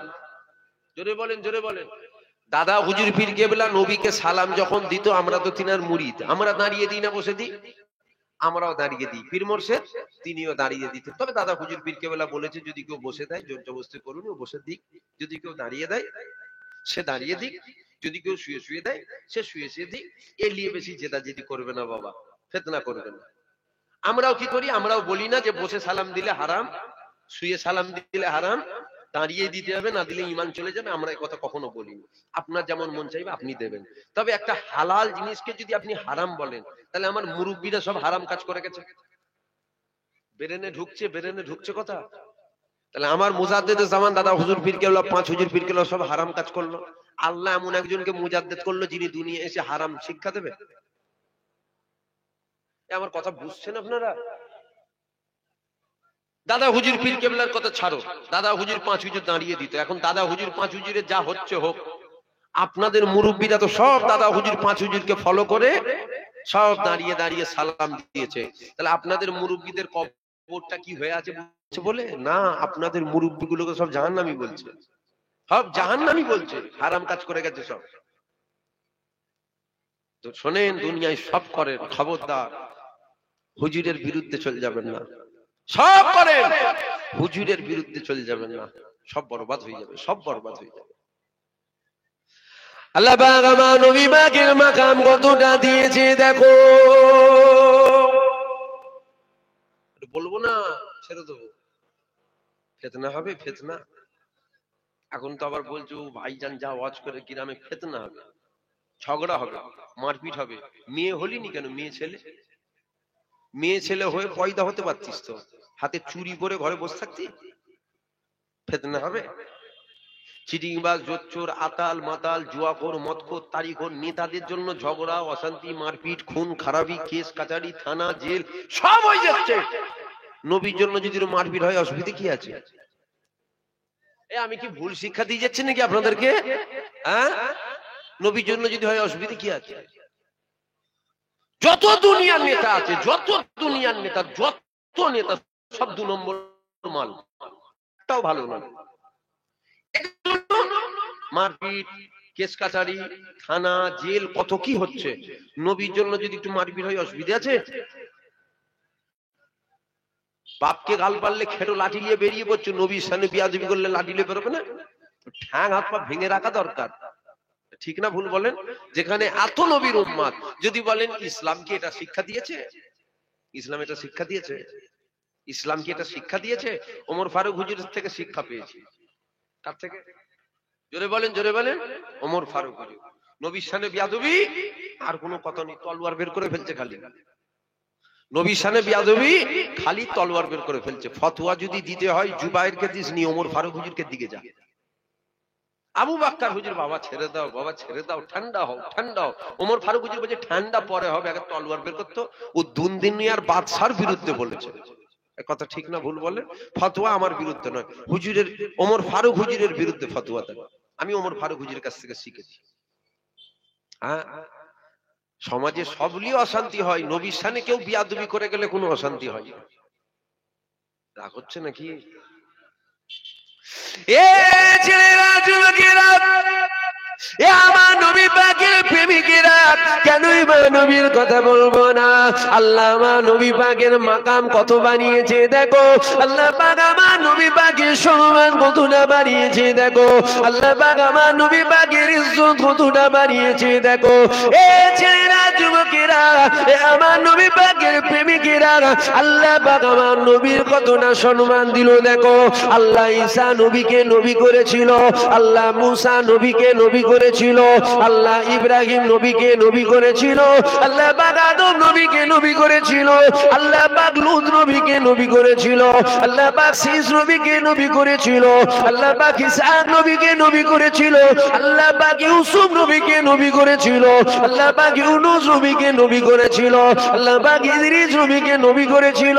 জোরে বলেন, জোরে বলেন। দাদা হুজুর পীর কেবলা নবীকে সালাম যখন দিত, আমরা তো তিনার মুরিদ, আমরা দাঁড়িয়ে দিই না বসে দিই? আমরাও দাঁড়িয়ে দিই। পীর মোর্শেদ তিনিও দাঁড়িয়ে দিতেন। তবে দাদা হুজুর পীর কেবলা বলেছে যদি কেউ বসে দেয় জোর জবরদস্তি করুন, ও বসে দিক, যদি কেউ দাঁড়িয়ে দেয় সে দাঁড়িয়ে দিক। যদি কেউ শুয়ে শুয়ে দেয় সে শুয়ে শুয়ে দিক, এর নিয়ে বেশি জেদাজেদি করবে না বাবা, ফিতনা করবে না। আমরাও কি করি, আমরাও বলি না যে বসে সালাম দিলে হারাম, শুয়ে সালাম দিলে হারাম, দাঁড়িয়ে দিতে হবে, না দিলে ঈমান চলে যাবে, আমরা এই কথা কখনো বলিনি। আপনার যেমন মন চাইবে আপনি দেবেন। তবে একটা হালাল জিনিসকে যদি আপনি হারাম বলেন, তাহলে আমার মুরব্বীরা সব হারাম কাজ করে গেছে, বেরেনে ঢুকছে কথা। তাহলে আমার মুজাদ্দেদে জামান দাদা হুজুর পীর কেবলা, 5 হুজুর পীর কেবলা সব হারাম কাজ করলো। আল্লাহ এমন একজনকে মুজাদ্দেদ করলো যিনি দুনিয়া এসে হারাম শিক্ষা দেবে। আমার কথা বুঝছেন আপনারা? দাদা হুজুর পীর কেবলার কথা ছাড়ো, দাদা হুজুর 5 হুজুর দাঁড়িয়ে দিত, এখন দাদা হুজুর 5 হুজুরের যা হচ্ছে হোক। আপনাদের মুরব্বীরা তো সব দাদা হুজুর 5 হুজুরকে ফলো করে সব দাঁড়িয়ে দাঁড়িয়ে সালাম দিয়েছে। তাহলে আপনাদের মুরব্বীদের কবরটা কি হয়ে আছে বলে না, আপনাদের মুরব্বীগুলোকে সব জাহান্নামী বলছে, সব জাহান্নামী বলছে, হারাম কাজ করে গেছে সব। তো শোনেন, দুনিয়ায় সব করেন, খবরদার হুজুরের বিরুদ্ধে চলে যাবেন না। সব করেন, হুজুরের বিরুদ্ধে চলে যাবেন না, সব বরবাদ হয়ে যাবে, সব বরবাদ হয়ে যাবে। আল্লাহ পাক আমার নবী পাকের মাকাম কতটা দিয়েছে দেখো। বলবো না, ছেড়ে দেবো, ফিতনা হবে, ফিতনা। এখন তো আবার বলছো ভাইজান যা ওয়াজ করে গ্রামে ফিতনা হবে, ঝগড়া হবে, মারপিট হবে। মেয়ে হলিনি কেন, মেয়ে ছেলে হয়ে পয়দা হতে পারতিস তো, হাতে চুরি করে ঘরে বসে থাকতি, ফিতনা হবে। চিটিংবাজ, জোচ্চোর, আতাল মাতাল, জুয়াখোর, মদখোর, তারিখোর নেতাদের জন্য ঝগড়া, অশান্তি, মারপিট, খুন খারাপি, কেস কাচারি, থানা, জেল সব হয়ে যাচ্ছে। নবীর জন্য যদি মারপিট হয় অসুবিধা কি আছে? আমি কি ভুল শিক্ষা দিয়ে যাচ্ছি নাকি আপনাদেরকে? হ্যাঁ, নবীর জন্য যদি হয় অসুবিধা কি আছে? যত দুনিয়ার নেতা আছে, যত দুনিয়ার নেতা, যত নেতা সব 2 নম্বর মাল, একটাও ভালো না। মারপিট, কেস কাচারি, থানা, জেল কত কি হচ্ছে। নবীর জন্য যদি একটু মারপিট হয় অসুবিধা আছে? বাপকে গাল পারলে খেটো লাঠি নিয়ে বেরিয়ে পড়ছে, নবীর সামনে বিয়াদবি করলে লাঠি নিয়ে বেরোবে না? ঠ্যাং হাত পা ভেঙে রাখা দরকার, ঠিক না ভুল বলেন? যেখানে এত নবীর উম্মত, যদি বলেন ইসলাম কি এটা শিক্ষা দিয়েছে? ইসলাম এটা শিক্ষা দিয়েছে? ইসলাম কি এটা শিক্ষা দিয়েছে? ওমর ফারুক হুজুরের থেকে শিক্ষা পেয়েছি। কার থেকে? জোরে বলেন, জোরে বলেন। ওমর ফারুক হুজুর। নবীর সামনে বিয়াদবি আর কোনো কথা নেই, তলোয়ার বের করে ফেলছে খালি। নবীর সামনে বিয়াদবি, খালি তলোয়ার বের করে ফেলছে। ফতোয়া যদি দিতে হয় জুবাইরকে দিস নি, ওমর ফারুক হুজুরকে দিকে যা। আবু বকর হুজুর, বাবা ছেড়ে দাও, বাবা ছেড়ে দাও, ঠান্ডা হও, ঠান্ডা হও। ওমর ফারুক হুজুর বলছে ঠান্ডা পরে হবে, আগে তলোয়ার বের করতো। ও দুনদিনিয়ার বাদশার বিরুদ্ধে বলেছে, কথা ঠিক না ভুল বলে? ফতোয়া আমার বিরুদ্ধে নয়, হুজুরের, ওমর ফারুক হুজুরের বিরুদ্ধে ফতোয়া দেন। আমি ওমর ফারুক হুজুরের কাছ থেকে শিখেছি। হ্যাঁ, সমাজে সবলি অশান্তি হয়, নবীর সামনে কেউ বিয়াদবি করে গেলে কোনো অশান্তি হয় না। রাগ হচ্ছে নাকি? এ ছেলেরা, যুবকেরা, এ আমার নবী পাকের প্রেমিকেরা, কেনই বা নবীর কথা বলবো না? আল্লাহ আমার নবী পাকের মাকাম কত বানিয়েছে দেখো। আল্লাহ পাক আমার নবী পাকের সম্মান কতটা বাড়িয়েছে দেখো। আল্লাহ পাক আমার নবী পাকের ইজ্জত কতটা বাড়িয়েছে দেখো। এ ছেলেরা, যুবকেরা, এ আমার নবী পাকের প্রেমিকেরা, আল্লাহ পাক আমার নবীর কতটা সম্মান দিল দেখো। আল্লাহ ঈসা নবীকে নবী করেছিল, আল্লাহ মুসা নবীকে নবী করেছিল, আল্লাহ ইব্রাহিম নবীকে নবী করেছিল, আল্লাহ পাক আদম নবীকে নবী করেছিল, আল্লাহ পাক লূত নবীকে নবী করেছিল, আল্লাহ পাক শীস নবীকে নবী করেছিল, আল্লাহ পাক ইসহাক নবীকে নবী করেছিল, আল্লাহ পাক ইউসুফ নবীকে নবী করেছিল, আল্লাহ পাক ইউনূস নবীকে নবী করেছিল, আল্লাহ পাক ইদ্রিস নবীকে নবী করেছিল।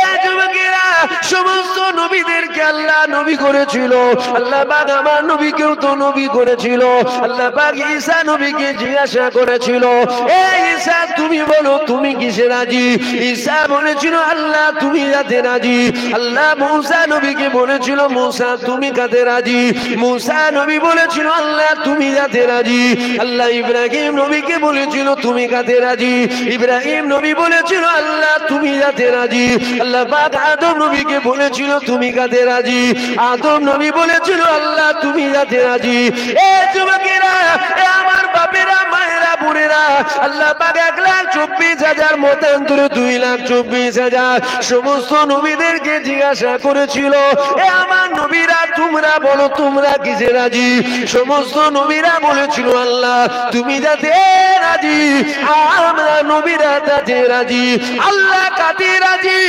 এ যুবকেরা, সমস্ত নবীদেরকে আল্লাহ নবী করেছিল। আল্লাহ পাক আমার নবীকেও তো নবী করেছিল। আল্লাহ পাক ঈসা নবীকে জিজ্ঞাসা করেছিল, এ ঈসা তুমি বলো তুমি কিসে রাজি? ঈসা বলেছিল আল্লাহ তুমি যাতে রাজি। আল্লাহ মুসা নবীকে বলেছিল মুসা তুমি কাতে রাজি? মুসা নবী বলেছিল আল্লাহ তুমি যাতে রাজি। আল্লাহ ইব্রাহিম নবীকে বলেছিল তুমি কাতে রাজি? রাজি। ইব্রাহিম নবী বলেছিল আল্লাহ তুমি যাতে রাজি। আল্লাহ পাক আদম নবীকে বলেছিল তুমি কাতে রাজি। আদম নবী বলেছিল আল্লাহ তুমি যাতে রাজি। এ যুবকেরা, এ আমার বাপেরা, মায়েরা, বোনেরা, আল্লাহ পাক 1,24,000 মতান্তরে 2,24,000 সমস্ত নবীদেরকে জিজ্ঞাসা করেছিল, এ আমার নবীরা তোমরা বলো তোমরা কিসে রাজি? সমস্ত নবীরা বলেছিল আল্লাহ তুমি যাতে রাজি, আমরা নবীরা তাতে রাজি। আল্লাহ কাতে রাজি,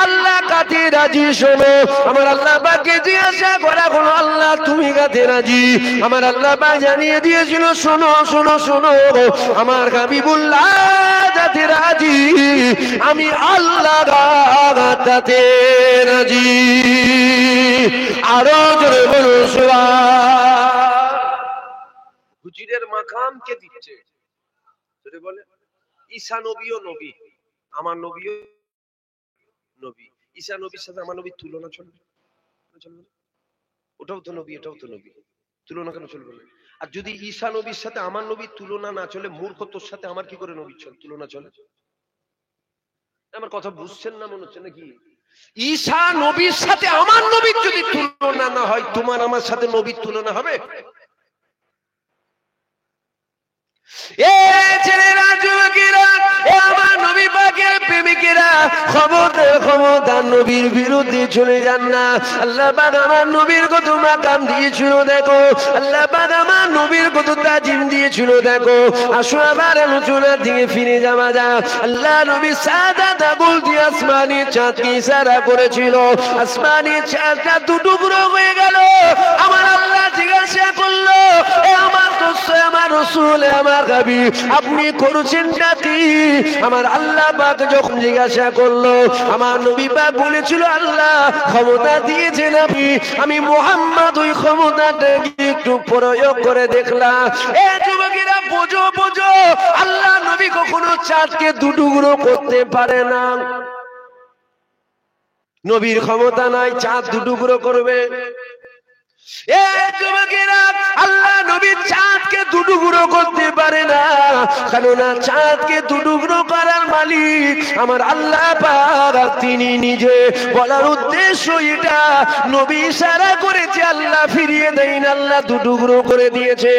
আল্লাহ কাতে রাজি। শোনো, আমার আল্লাহ পাককে জিজ্ঞাসা করা হলো আল্লাহ তুমি কাতে রাজি? আমার আল্লাহ পাক জানিয়ে দিয়েছিল শোনো শোনো শোনো, আমার হাবিবুল্লাহ যাতে রাজি, আমি আল্লাহ তাতে রাজি। আরো জোরে বলো সুবহান। হুজুরের মাকাম কে দিচ্ছে? জোরে বলে। ঈসা নবীও নবী, আমার নবীও নবী। ঈসা নবীর সাথে আমার নবীর তুলনা চলবে? চলবে না। ওটাও তো নবী, এটাও তো নবী, তুলনা কেন চলবে না? আর যদি ঈসা নবীর সাথে আমার নবীর তুলনা না চলে, মূর্খ তোর সাথে আমার কি করে নবীর তুলনা চলে? আমার কথা বুঝছেন না মনে হচ্ছে নাকি? ঈসা নবীর সাথে আমার নবীর যদি তুলনা না হয়, তোমার আমার সাথে নবীর তুলনা হবে? এ ছেলেরা, যুবকেরা, এ আমার নবী পাকের প্রেমিকেরা, খবরদার খবরদার নবীর বিরুদ্ধে চলে যান না। আল্লাহ পাক আমার নবীর কত মাকাম দিয়েছিল দেখো, আল্লাহ পাক আমার নবীর কত তাজিম দিয়েছিল দেখো। আসো আবার আলোচনার দিকে ফিরে যাওয়া যাক। আল্লাহ নবী সাদাত বলতে আসমানি চাঁদকে ইশারা করেছিল, আসমানি চাঁদটা দুটুকরো হয়ে গেল। আমার আল্লাহ জিজ্ঞাসা করলো, এ আমার দোস্ত, আমার রাসূল, আমার হাবিব, আপনি করছেনটা কি? আমার আল্লাহ পাক যখন জিজ্ঞাসা করলো, আমার নবী পাক বলেছিল আল্লাহ ক্ষমতা দিয়েছেন আপনি, আমি মুহাম্মদ ওই ক্ষমতাটাকে একটু প্রয়োগ করে দেখলাম। এ যুবকেরা বোঝো বোঝো, আল্লাহ নবী কখনো চাঁদকে দুটুকরো করতে পারে না। নবীর ক্ষমতা নাই চাঁদ দুটুকরো করবে। এ যুবকেরা, আল্লাহ নবী চাঁদকে দুটুকরো করতে পারে না, কেননা চাঁদকে দুটুকরো করার মালিক আমার আল্লাহ পাক, তিনি নিজে। বলার উদ্দেশ্য এটা, নবী ইশারা করেছে আল্লাহ ফিরিয়ে দেয় না, আল্লাহ দুটুকরো করে দিয়েছে।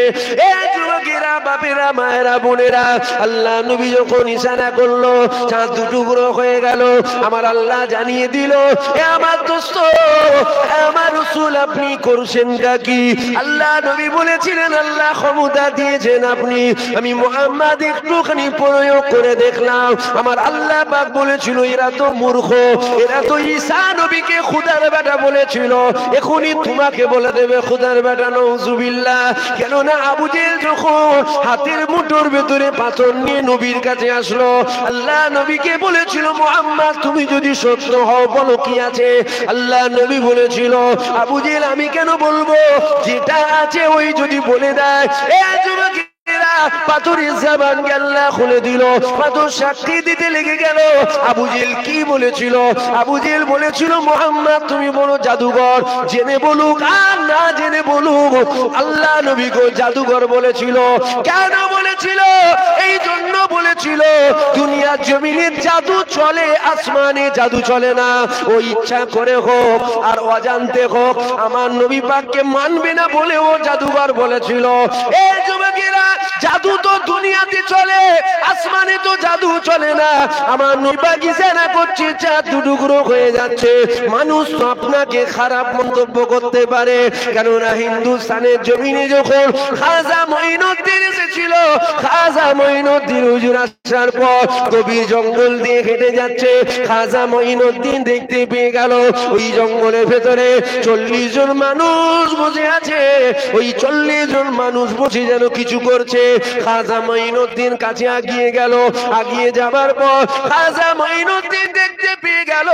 এ যুবকেরা, বাপেরা, মায়েরা, বোনেরা, আল্লাহ নবী যখন ইশারা করলো চাঁদ দুটুকরো হয়ে গেল, আমার আল্লাহ জানিয়ে দিল, এ আমার দোস্ত, আমার রাসূল, আপনি করছেন কি? আল্লাহ নবী বলেছিলেন আল্লাহ ক্ষমতা দিয়েছেন আপনি, আমি মুহাম্মদ একটুখানি প্রয়োগ করে দেখলাম। আমার আল্লাহ পাক বলেছিল এরা তো মূর্খ, এরা তো ঈসা নবীকে খোদার বেটা বলেছিল, এখনই তোমাকে বলে দেবে খোদার বেটা, নাউজুবিল্লাহ। কেননা আবু জেহেল যখন হাতের মুঠোর ভেতরে পাথর নিয়ে নবীর কাছে আসলো, আল্লাহ নবীকে বলেছিল মুহাম্মদ তুমি যদি সত্য হও বলো কি আছে? আল্লাহ নবী বলেছিল আবু জেহেল আমি কেন বলবো, যেটা আছে ওই যদি বলে দেয়। এ যুবকেরা, পাথরের জবানকে আল্লাহ খুলে দিল, পাথর সাক্ষী দিতে লেগে গেল। আবু জেহেল কি বলেছিল? আবু জেহেল বলেছিল মুহাম্মদ তুমি বলো জাদুঘর, জেনে বলুক আর না জেনে বলুক, আল্লাহ নবীকে জাদুঘর বলেছিল। কেন বলেছিল? এই জন্য বলেছিল দুনিয়ার জমিনে জাদু চলে, আসমানে জাদু চলে না। ও ইচ্ছা করে হোক আর অজান্তে হোক আমার নবী পাককে মানবে না বলে ও জাদুঘর বলেছিল। এ যুবকেরা, জাদু তো দুনিয়াতে চলে, আসমানে তো জাদু চলে না। আমার নবী পাক ইশারা করছে চাঁদ দুটুকরো হয়ে যাচ্ছে। মানুষ তো আপনাকে খারাপ মন্তব্য করতে পারে, কেননা হিন্দুস্তানের জমিনে যখন খাজা মঈনুদ্দিন এসেছিল, খাজা মঈনুদ্দিন হুজুর আসার পর গভীর জঙ্গল দিয়ে হেঁটে যাচ্ছে, খাজা মঈনুদ্দিন দেখতে পেয়ে গেল ওই জঙ্গলের ভেতরে 40 জন মানুষ বসে আছে। ওই 40 জন মানুষ বসে যেন কিছু করছে। খাজা মঈনুদ্দিন কাছে আগিয়ে গেল, আগিয়ে যাবার পর খাজা মঈনুদ্দিন দেখতে পেয়ে গেল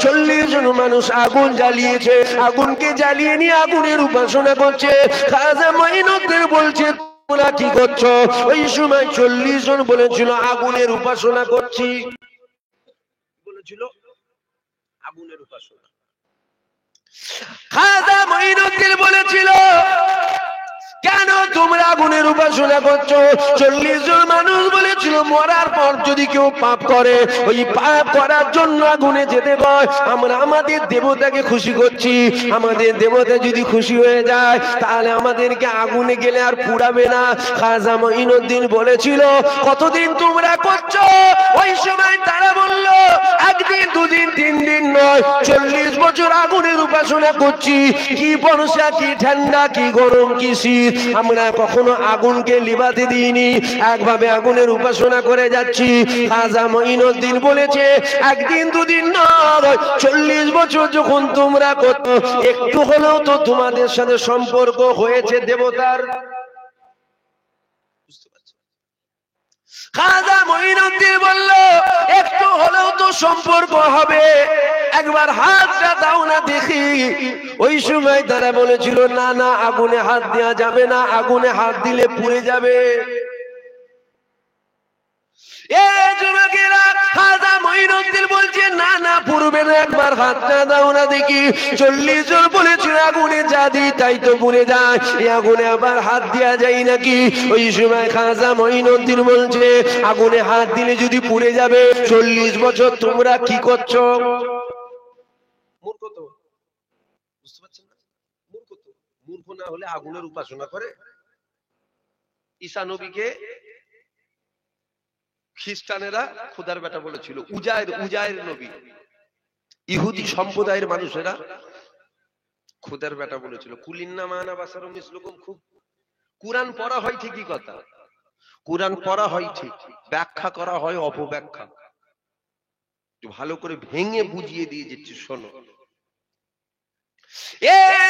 40 জন মানুষ আগুন জ্বালিয়েছে, আগুনকে জ্বালিয়ে নিয়ে আগুনের উপাসনা করছে। খাজা মঈনুদ্দিন বলছে তোমরা কি করছো? ওই সময় 40 জন বলেছিল আগুনের উপাসনা করছি, বলেছিল আগুনের উপাসনা। খাজা মঈনুদ্দিন বলেছিল কেন তোমরা আগুনের উপাসনা করছো। 40 জন মানুষ বলেছিল মরার পর যদি কেউ পাপ করে ওই পাপ করার জন্য আগুনে যেতে হয়। আমরা আমাদের দেবতাকে খুশি করছি, আমাদের দেবতা যদি খুশি হয়ে যায় তাহলে আমাদেরকে আগুনে গেলে আর পুড়াবে না। খাজা মঈনুদ্দিন বলেছিল কতদিন তোমরা করছো? ওই সময় তারা বলল একদিন দুদিন তিন দিন নয়, 40 বছর আগুনের উপাসনা করছি। কি বর্ষা, কি ঠান্ডা, কি গরম, কি শীত, আমরা কখনো আগুনকে লিবাতে দিইনি, একভাবে আগুনের উপাসনা করে যাচ্ছি। খাজা মঈনুদ্দিন বলেছে একদিন দুদিন নয়, 40 বছর যখন তোমরা করছো, একটু হলেও তো তোমাদের সাথে সম্পর্ক হয়েছে দেবতার। খাজা মঈনুদ্দিন বলল একটু হলেও তো সম্পর্ক হবে, একবার হাতটা দাও না দেখি। ওই সময় তারা বলেছিল না না, আগুনে হাত দেওয়া যাবে না, আগুনে হাত দিলে পুড়ে যাবে। খাজা মঈনুদ্দিন বলছে না না, পুড়বে না, একবার হাতটা দাও না দেখি। 40 জন বলেছিল আগুনে যা দিই তাই তো পুড়ে যায়, এই আগুনে আবার হাত দেওয়া যায় নাকি? ওই সময় খাজা মঈনুদ্দিন বলছে আগুনে হাত দিলে যদি পুড়ে যাবে, 40 বছর তোমরা কি করছো? মূর্খ তো, বুঝতে পারছেন না? মূর্খ তো, মূর্খ না হলে আগুনের উপাসনা করে? ঈসা নবীকে খ্রিস্টানেরা খোদার বেটা বলেছিল, উজায়ের নবী। ইহুদি সম্প্রদায়ের মানুষেরা খোদার বেটা বলেছিল। কুলিন্না মানা বাসারুম মিসলুকুম। খুব কুরআন পড়া হয় ঠিকই কথা, কুরআন পড়া হয় ঠিক, ব্যাখ্যা করা হয় অপব্যাখ্যা। ভালো করে ভেঙে বুঝিয়ে দিয়ে যাচ্ছি, শোনো।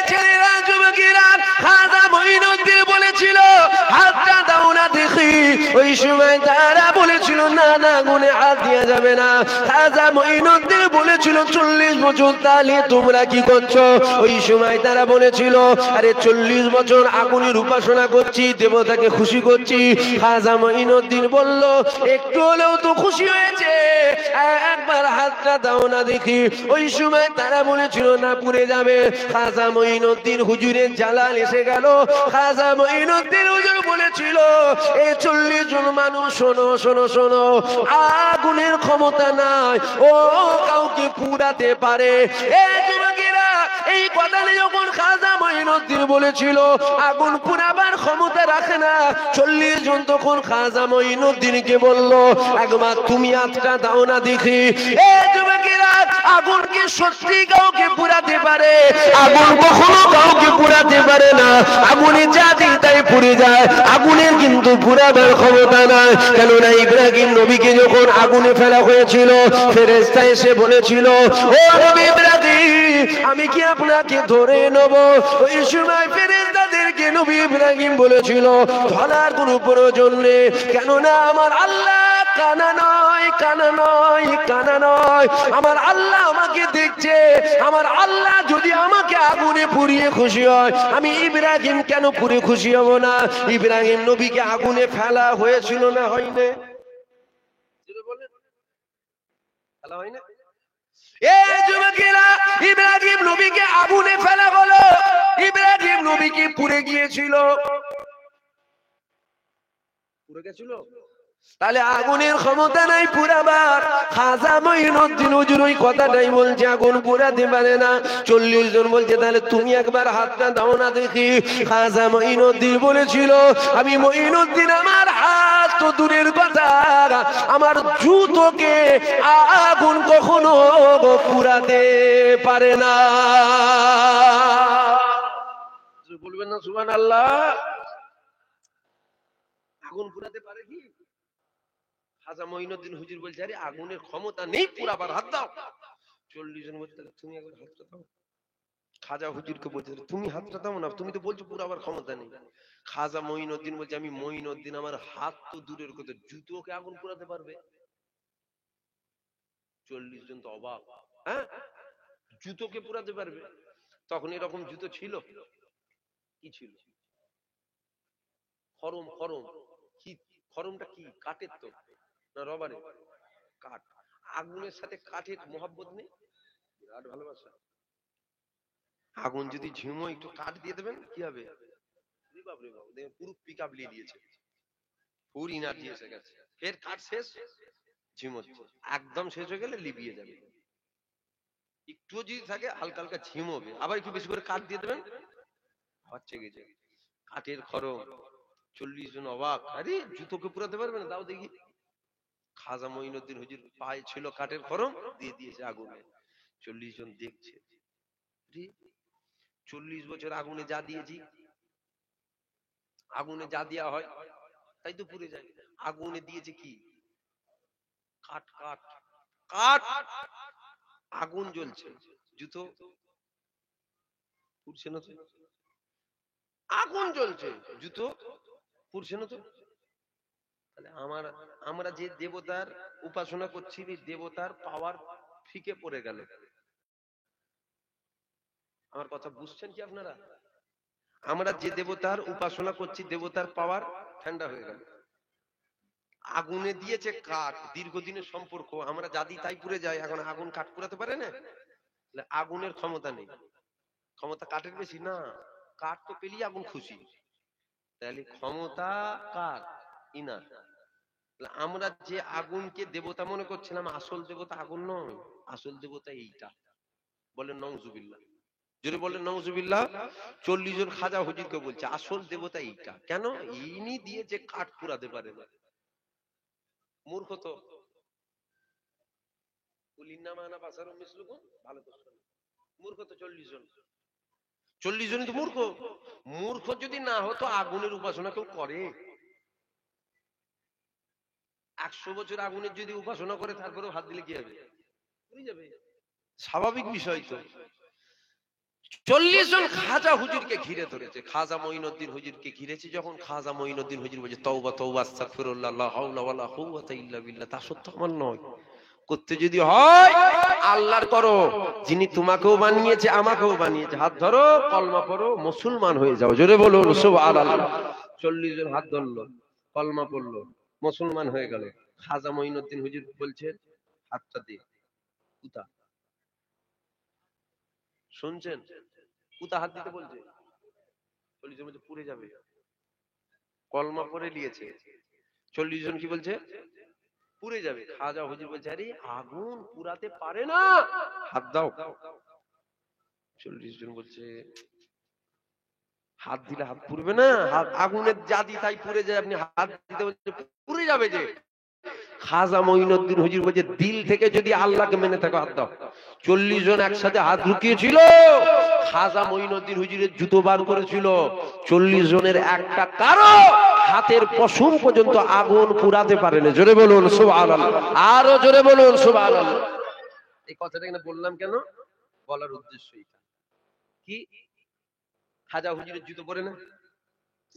ছেলেরা, যুবকেরা, খাজা মঈনুদ্দিন বলেছিল হাতটা দাও না দেখি। ওই সময় তারা বলেছিল না না, আগুনে হাত দেওয়া যাবে না। খাজা মঈনুদ্দিন বলেছিল 40 বছর তাহলে তোমরা কি করছো? ওই সময় তারা বলেছিল আরে 40 বছর আগুনের উপাসনা করছি, দেবতাকে খুশি করছি। খাজা মঈনুদ্দিন বলল একটু হলেও তো খুশি হয়েছে, একবার হাতটা দাও না দেখি। ওই সময় তারা বলেছিল না, পুড়ে যাবে। খাজা মঈনুদ্দিন হুজুরের জালাল এসে গেল। খাজা মঈনুদ্দিন হুজুর বলেছিল এই 40 জন মানুষ শোনো শোনো শোনো, আগুনের ক্ষমতা নাই, ও কাউকে পুড়াতে পারে। এই কথাটা যখন খাজা মঈনুদ্দিন বলেছিল আগুন পুড়াবার ক্ষমতা রাখে না, 40 জন তখন খাজা মঈনুদ্দিনকে বলল একবার তুমি হাতটা দাও না দেখি। যুবকেরা, আগুন কি সত্যি কাউকে পুড়াতে পারে? আগুন কখনো কাউকে পুড়াতে পারে না, আগুনে যা দিই তাই পুড়ে যায়, আগুনের কিন্তু পুড়াবার ক্ষমতা নাই। কেননা ইব্রাহিম নবীকে যখন আগুনে ফেলা হয়েছিল, ফেরেশতা এসে বলেছিল ও নবী ইব্রাহিম, আমি কি আপনাকে ধরে নেব? ওই সময় ফেরেশতাদেরকে নবী ইব্রাহিম বলেছিল ধরার কোনো প্রয়োজন নেই, কেননা আমার আল্লাহ কানা নয়, কানা নয়, কানা নয়, আমার আল্লাহ আমাকে দেখছে। আমার আল্লাহ যদি আমাকে আগুনে পুড়িয়ে খুশি হয়, আমি ইব্রাহিম কেন পুড়ে খুশি হব না? ইব্রাহিম নবীকে আগুনে ফেলা হয়েছিল না হয়নি? ফেলা হয় না? যুবকেরা, ইব্রাহিম নবীকে আগুনে ফেলা হলো, ইব্রাহিম নবী কি পুড়ে গিয়েছিল? পুড়ে গেছিল? তাহলে আগুনের ক্ষমতা নাই পুরাবার। খাজা মঈনুদ্দিন হুজুর ওই কথাটাই বলছে আগুন পুরাতে পারে না। 40 জন বলছে তাহলে তুমি একবার হাতটা দাও না দেখি। খাজা মঈনুদ্দিন বলেছিল আমি মঈনুদ্দিন, আমার হাত তো দূরের কথা, আমার জুতোকে আগুন কখনো পুরাতে পারে না। বলবেন না সুবহানাল্লাহ? আগুন পুরাতে পারে কি? খাজা মঈনুদ্দিন হুজুর বলছে আরে আগুনের ক্ষমতা নেই পুরাবার, হাত দাও। 40 জন বলছে তুমি একবার হাতটা দাও। খাজা হুজুরকে বলছে তুমি হাতটা দাও না, তুমি তো বলছো পুরাবার ক্ষমতা নেই। খাজা মঈনুদ্দিন বলছে আমি মঈনুদ্দিন, আমার হাত তো দূরের কথা, জুতোকে আগুন পুরাতে পারবে? 40 জন তো অবাক, হ্যাঁ জুতোকে পুরাতে পারবে? তখন এরকম জুতো ছিল? কি ছিল? খরম। খরম কি? খরমটা কি কাঠের তো না রবারের? কাঠ। আগুনের সাথে কাঠের মহব্বত নেই? বিরাট ভালোবাসা। আগুন যদি ঝিমো একটু কাঠ দিয়ে দেবেন কি হবে? বাপরে বাপ, দেখুন পুরো পিক আপ নিয়ে দিয়েছে, পুরো এনার্জি এসে গেছে। ফের কাঠ শেষ, ঝিমোচ্ছে, একদম শেষ হয়ে গেলে লিবিয়ে যাবে। একটু যদি থাকে হালকা হালকা ঝিমোবে, আবার একটু বেশি করে কাঠ দিয়ে দেবেন, আবার চেগে যাবে। কাঠের খরম, 40 জন অবাক, আরে জুতোকে পুরাতে পারবে না, দাও দেখি। খাজা মঈনুদ্দিন হুজুর পায়ে ছিল কাঠের খরম, দিয়ে দিয়েছে আগুনে। 40 জন দেখছে, 40 বছর আগুনে যা দিয়েছি, আগুনে যা দেওয়া হয় তাই তো পুড়ে যায়। আগুনে দিয়েছে কি? কাঠ কাঠ কাঠ, আগুন জ্বলছে, জুতো পুড়ছে না তো? আগুন জ্বলছে, জুতো পুড়ছে না তো? তাহলে আমরা যে দেবতার উপাসনা করছি, দেবতার পাওয়ার ফিকে পড়ে গেল। আমার কথা বুঝছেন কি আপনারা? আমরা যে দেবতার উপাসনা করছি, দেবতার পাওয়ার ঠান্ডা হয়ে গেল। আগুনে দিয়েছে কাঠ, দীর্ঘদিনের সম্পর্ক, আমরা যা দিই তাই পুড়ে যায়। এখন আগুন কাঠ পুড়াতে পারে না? আগুনের ক্ষমতা নেই, ক্ষমতা কাঠের বেশি না। কাঠ তো পেলেই আগুন খুশি, তাহলে ক্ষমতা কার? ইনার। আমরা যে আগুনকে দেবতা মনে করছিলাম, আসল দেবতা আগুন নয়, আসল দেবতা এইটা। বলেন নওজুবিল্লাহ, যদি বলেন নওজুবিল্লাহ। 40 জন খাজা হুজুরকে বলছে আসল দেবতা এইটা। কেন? ইনি দিয়ে যে কাঠ পুরাতে পারে না। মূর্খ তো। ভালো তো, মূর্খ তো 40 জন। 40 জনই তো মূর্খ। মূর্খ যদি না হতো আগুনের উপাসনা কেউ করে? 100 বছর আগুনের যদি উপাসনা করে তারপরেও হাত দিলে কি হবে? স্বাভাবিক বিষয় তো। 40 জন খাজা হুজুরকে ঘিরে ধরেছে, খাজা মঈনুদ্দিন হুজুরকে ঘিরেছে। যখন খাজা মঈনুদ্দিন হুজুর বলছে তওবা তওবা আস্তাগফিরুল্লাহ লা হাওলা ওয়ালা কুওয়াতা ইল্লা বিল্লাহ, তা সত্য আমার নয়, করতে যদি হয় আল্লাহর করো, যিনি তোমাকেও বানিয়েছে আমাকেও বানিয়েছে। হাত ধরো, কলমা পড়ো, মুসলমান হয়ে যাও। জোরে বলুন সুবহানাল্লাহ। 40 জন হাত ধরলো, কলমা পড়লো, মুসলমান হয়ে গেল। খাজা মঈনুদ্দিন হুজুর বলছে হাতটা দে। কুতা শুনছেন? কুতা হাত দিতে বলছে। 40 জন বলছে পুড়ে যাবে, কলমা পড়ে নিয়েছে। 40 জন কি বলছে? পুড়ে যাবে। খাজা হুজুর বলছে আরে আগুন পুরাতে পারে না, হাত দাও। 40 জন বলছে হাত দিলে হাত পুড়বে না, হাত আগুনের জাদি তাই পুড়ে যায়, আপনি হাত দিতে বলছে পুড়ে যাবে যে। খাজা মঈনুদ্দিন হুজুর বলছে দিল থেকে যদি আল্লাহকে মেনে থাকো হাত দাও। 40 জন একসাথে হাত ঢুকিয়েছিল, খাজা মঈনুদ্দিন হুজুরের জুতো বার করেছিল। 40 জনের একটা কারো হাতের পশম পর্যন্ত আগুন পুরাতে পারেনি। জোরে বলুন সুবহানাল্লাহ, আরো জোরে বলুন সুবহানাল্লাহ। এই কথাটা এখানে বললাম কেন? বলার উদ্দেশ্য এটা কি, খাজা হুজুরের জুতো পরে না,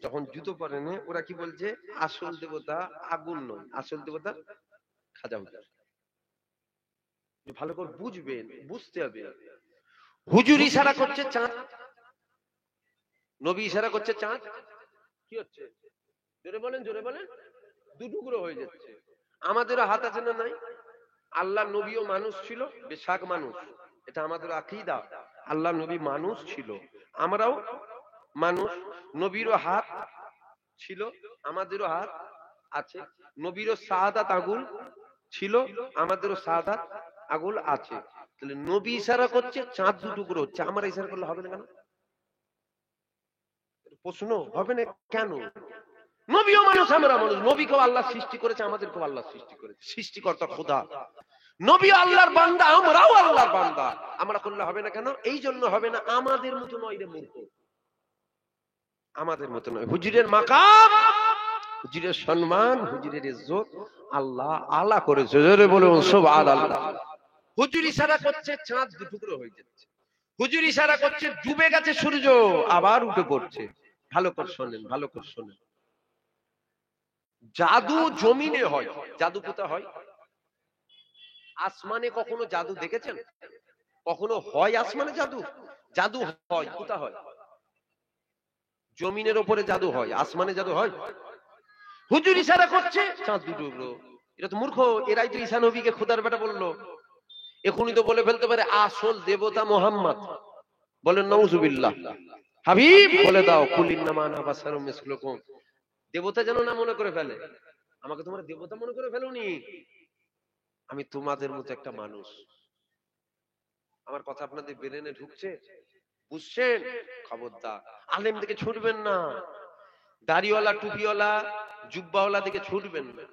যখন জুতো পরে না ওরা কি বলছে আসল দেবতা আগুন নয়, আসল দেবতা খাজা হুজুর। ভালো করে বুঝবেন, বুঝতে হবে। হুজুর ইশারা করছে চাঁদ, নবী ইশারা করছে চাঁদ, কি হচ্ছে? জোরে বলেন, জোরে বলেন। দু টুকরো হয়ে যাচ্ছে। আমাদেরও হাত আছে না নাই? আল্লাহ নবীও মানুষ ছিল, বেশাক মানুষ, এটা আমাদের আকীদা। আল্লাহ নবী মানুষ ছিল, আমরাও মানুষ। নবীরও হাত ছিল, আমাদেরও হাত আছে। নবীরও শাহাদাত আগুল ছিল, আমাদেরও শাহাদাত আগুল আছে। তাহলে নবী ইশারা করছে চাঁদ দু টুকরো হচ্ছে, আমরা ইশারা করলে হবে না কেন? প্রশ্ন হবে না কেন? নবীও মানুষ, আমরা মানুষ। নবীকেও আল্লাহ সৃষ্টি করেছে, আমাদেরকেও আল্লাহ সৃষ্টি করেছে, সৃষ্টিকর্তা খোদা। নবী আল্লাহর বান্দা, আমরাও আল্লাহর বান্দা। আমরা করলে হবে না কেন? এই জন্য হবে না, আমাদের মতো নয় রে মূর্খ, আমাদের মতো নয়। হুজুরের মাকাম, হুজুরের সম্মান, হুজুরের ইজ্জত আল্লাহ আলা করেছে। জোরে বলুন সুবহানাল্লাহ। হুজুর ইশারা করছে চাঁদ দু টুকরো হয়ে যাচ্ছে, হুজুর ইশারা করছে ডুবে গেছে সূর্য আবার উঠে পড়ছে। ভালো করে শোনেন, ভালো করে শোনেন। জাদু জমিনে হয়, জাদু কোথায় হয়? আসমানে কখনো জাদু দেখেছেন? কখনো হয় আসমানে জাদু? জাদু হয় কোথায় হয়? জমিনের উপরে জাদু হয়, আসমানে জাদু হয়? হুজুর ইশারা করছে চাঁদ দু টুকরো। এটা তো মূর্খ, এরাই তো ঈসা নবীকে খোদার বেটা বললো। এখনই তো বলে ফেলতে পারে আসল দেবতা মুহাম্মদ। বলেন নাউজুবিল্লাহ। হাবিব বলে দাও কুল ইন্নামা আনা বাশারুম মিসলুকুম। দেবতা যেন না মনে করে ফেলে, আমাকে তোমরা দেবতা মনে করে ফেলোনি, আমি তোমাদের মতো একটা মানুষ। আমার কথা আপনাদের ব্রেনে ঢুকছে, বুঝছেন? খবরদার আলেম থেকে ছুটবেন না, দাড়িওয়ালা টুপিওয়ালা জুব্বাওয়ালা থেকে ছুটবেন না।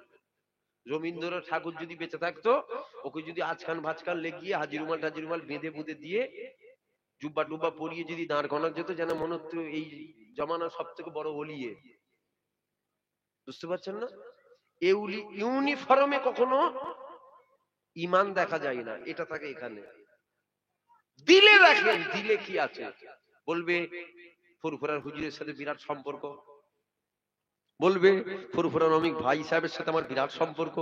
রবীন্দ্র ঠাকুর যদি বেঁচে থাকতো, ওকে যদি আজকান ভাজকান লেগিয়ে হাজিরুমাল টাজিরুমাল বেঁধে বুঁধে দিয়ে জুব্বা টুব্বা পরিয়ে যদি দাঁড় করানো যেত, যেন মনে হতো এই জমানার সব থেকে বড় ওলিয়ে। বুঝতে পারছেন না? ইউনিফর্মে কখনো ইমান দেখা যায় না, এটা থাকে এখানে। দিলে রাখেন, দিলে কি আছে? বলবে ফুরফুরার হুজুরের সাথে বিরাট সম্পর্ক, বলবে ফুরফুরার অমিক ভাই সাহেবের সাথে আমার বিরাট সম্পর্ক,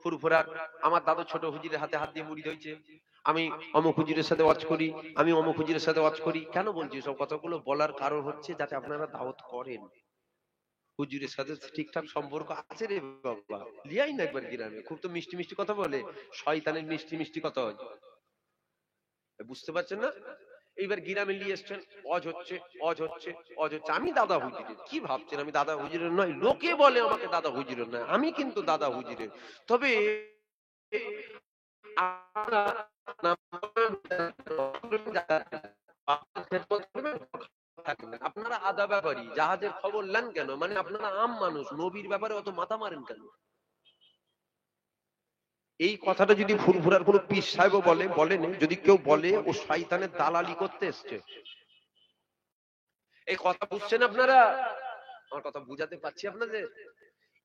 ফুরফুরার আমার দাদু ছোট হুজুরের হাতে হাত দিয়ে মুড়ি হয়েছে, আমি অমুক হুজুরের সাথে ওয়াজ করি, আমি অমুক হুজুরের সাথে ওয়াজ করি। কেন বলছি সব কথাগুলো? বলার কারণ হচ্ছে যাতে আপনারা দাওয়াত করেন। হুজুরের সাথে ঠিকঠাক সম্পর্ক আছে রে বাবা, লিয়াই না একবার গ্রামে, খুব তো মিষ্টি মিষ্টি কথা বলে, শয়তানের মিষ্টি মিষ্টি কথা হয়। বুঝতে পারছেন না? এইবার গ্রামে নিয়ে এসছেন, অজ হচ্ছে অজ হচ্ছে অজ হচ্ছে। আমি দাদা হুজুরের, কি ভাবছেন আমি দাদা হুজুরের নয়? লোকে বলে আমাকে দাদা হুজুরের নয়, আমি কিন্তু দাদা হুজুরের। তবে আপনারা আদা ব্যাপারী, জাহাজের খবর নেন কেন? মানে আপনারা আম মানুষ, নবীর ব্যাপারে অত মাথা মারেন কেন? এই কথাটা যদি ফুরফুরার কোন পীর সাহেব বলেন, যদি কেউ বলে ও শয়তানের দালালি করতে এসছে। এই কথা বুঝছেন আপনারা? আমার কথা বুঝাতে পারছি আপনাদের?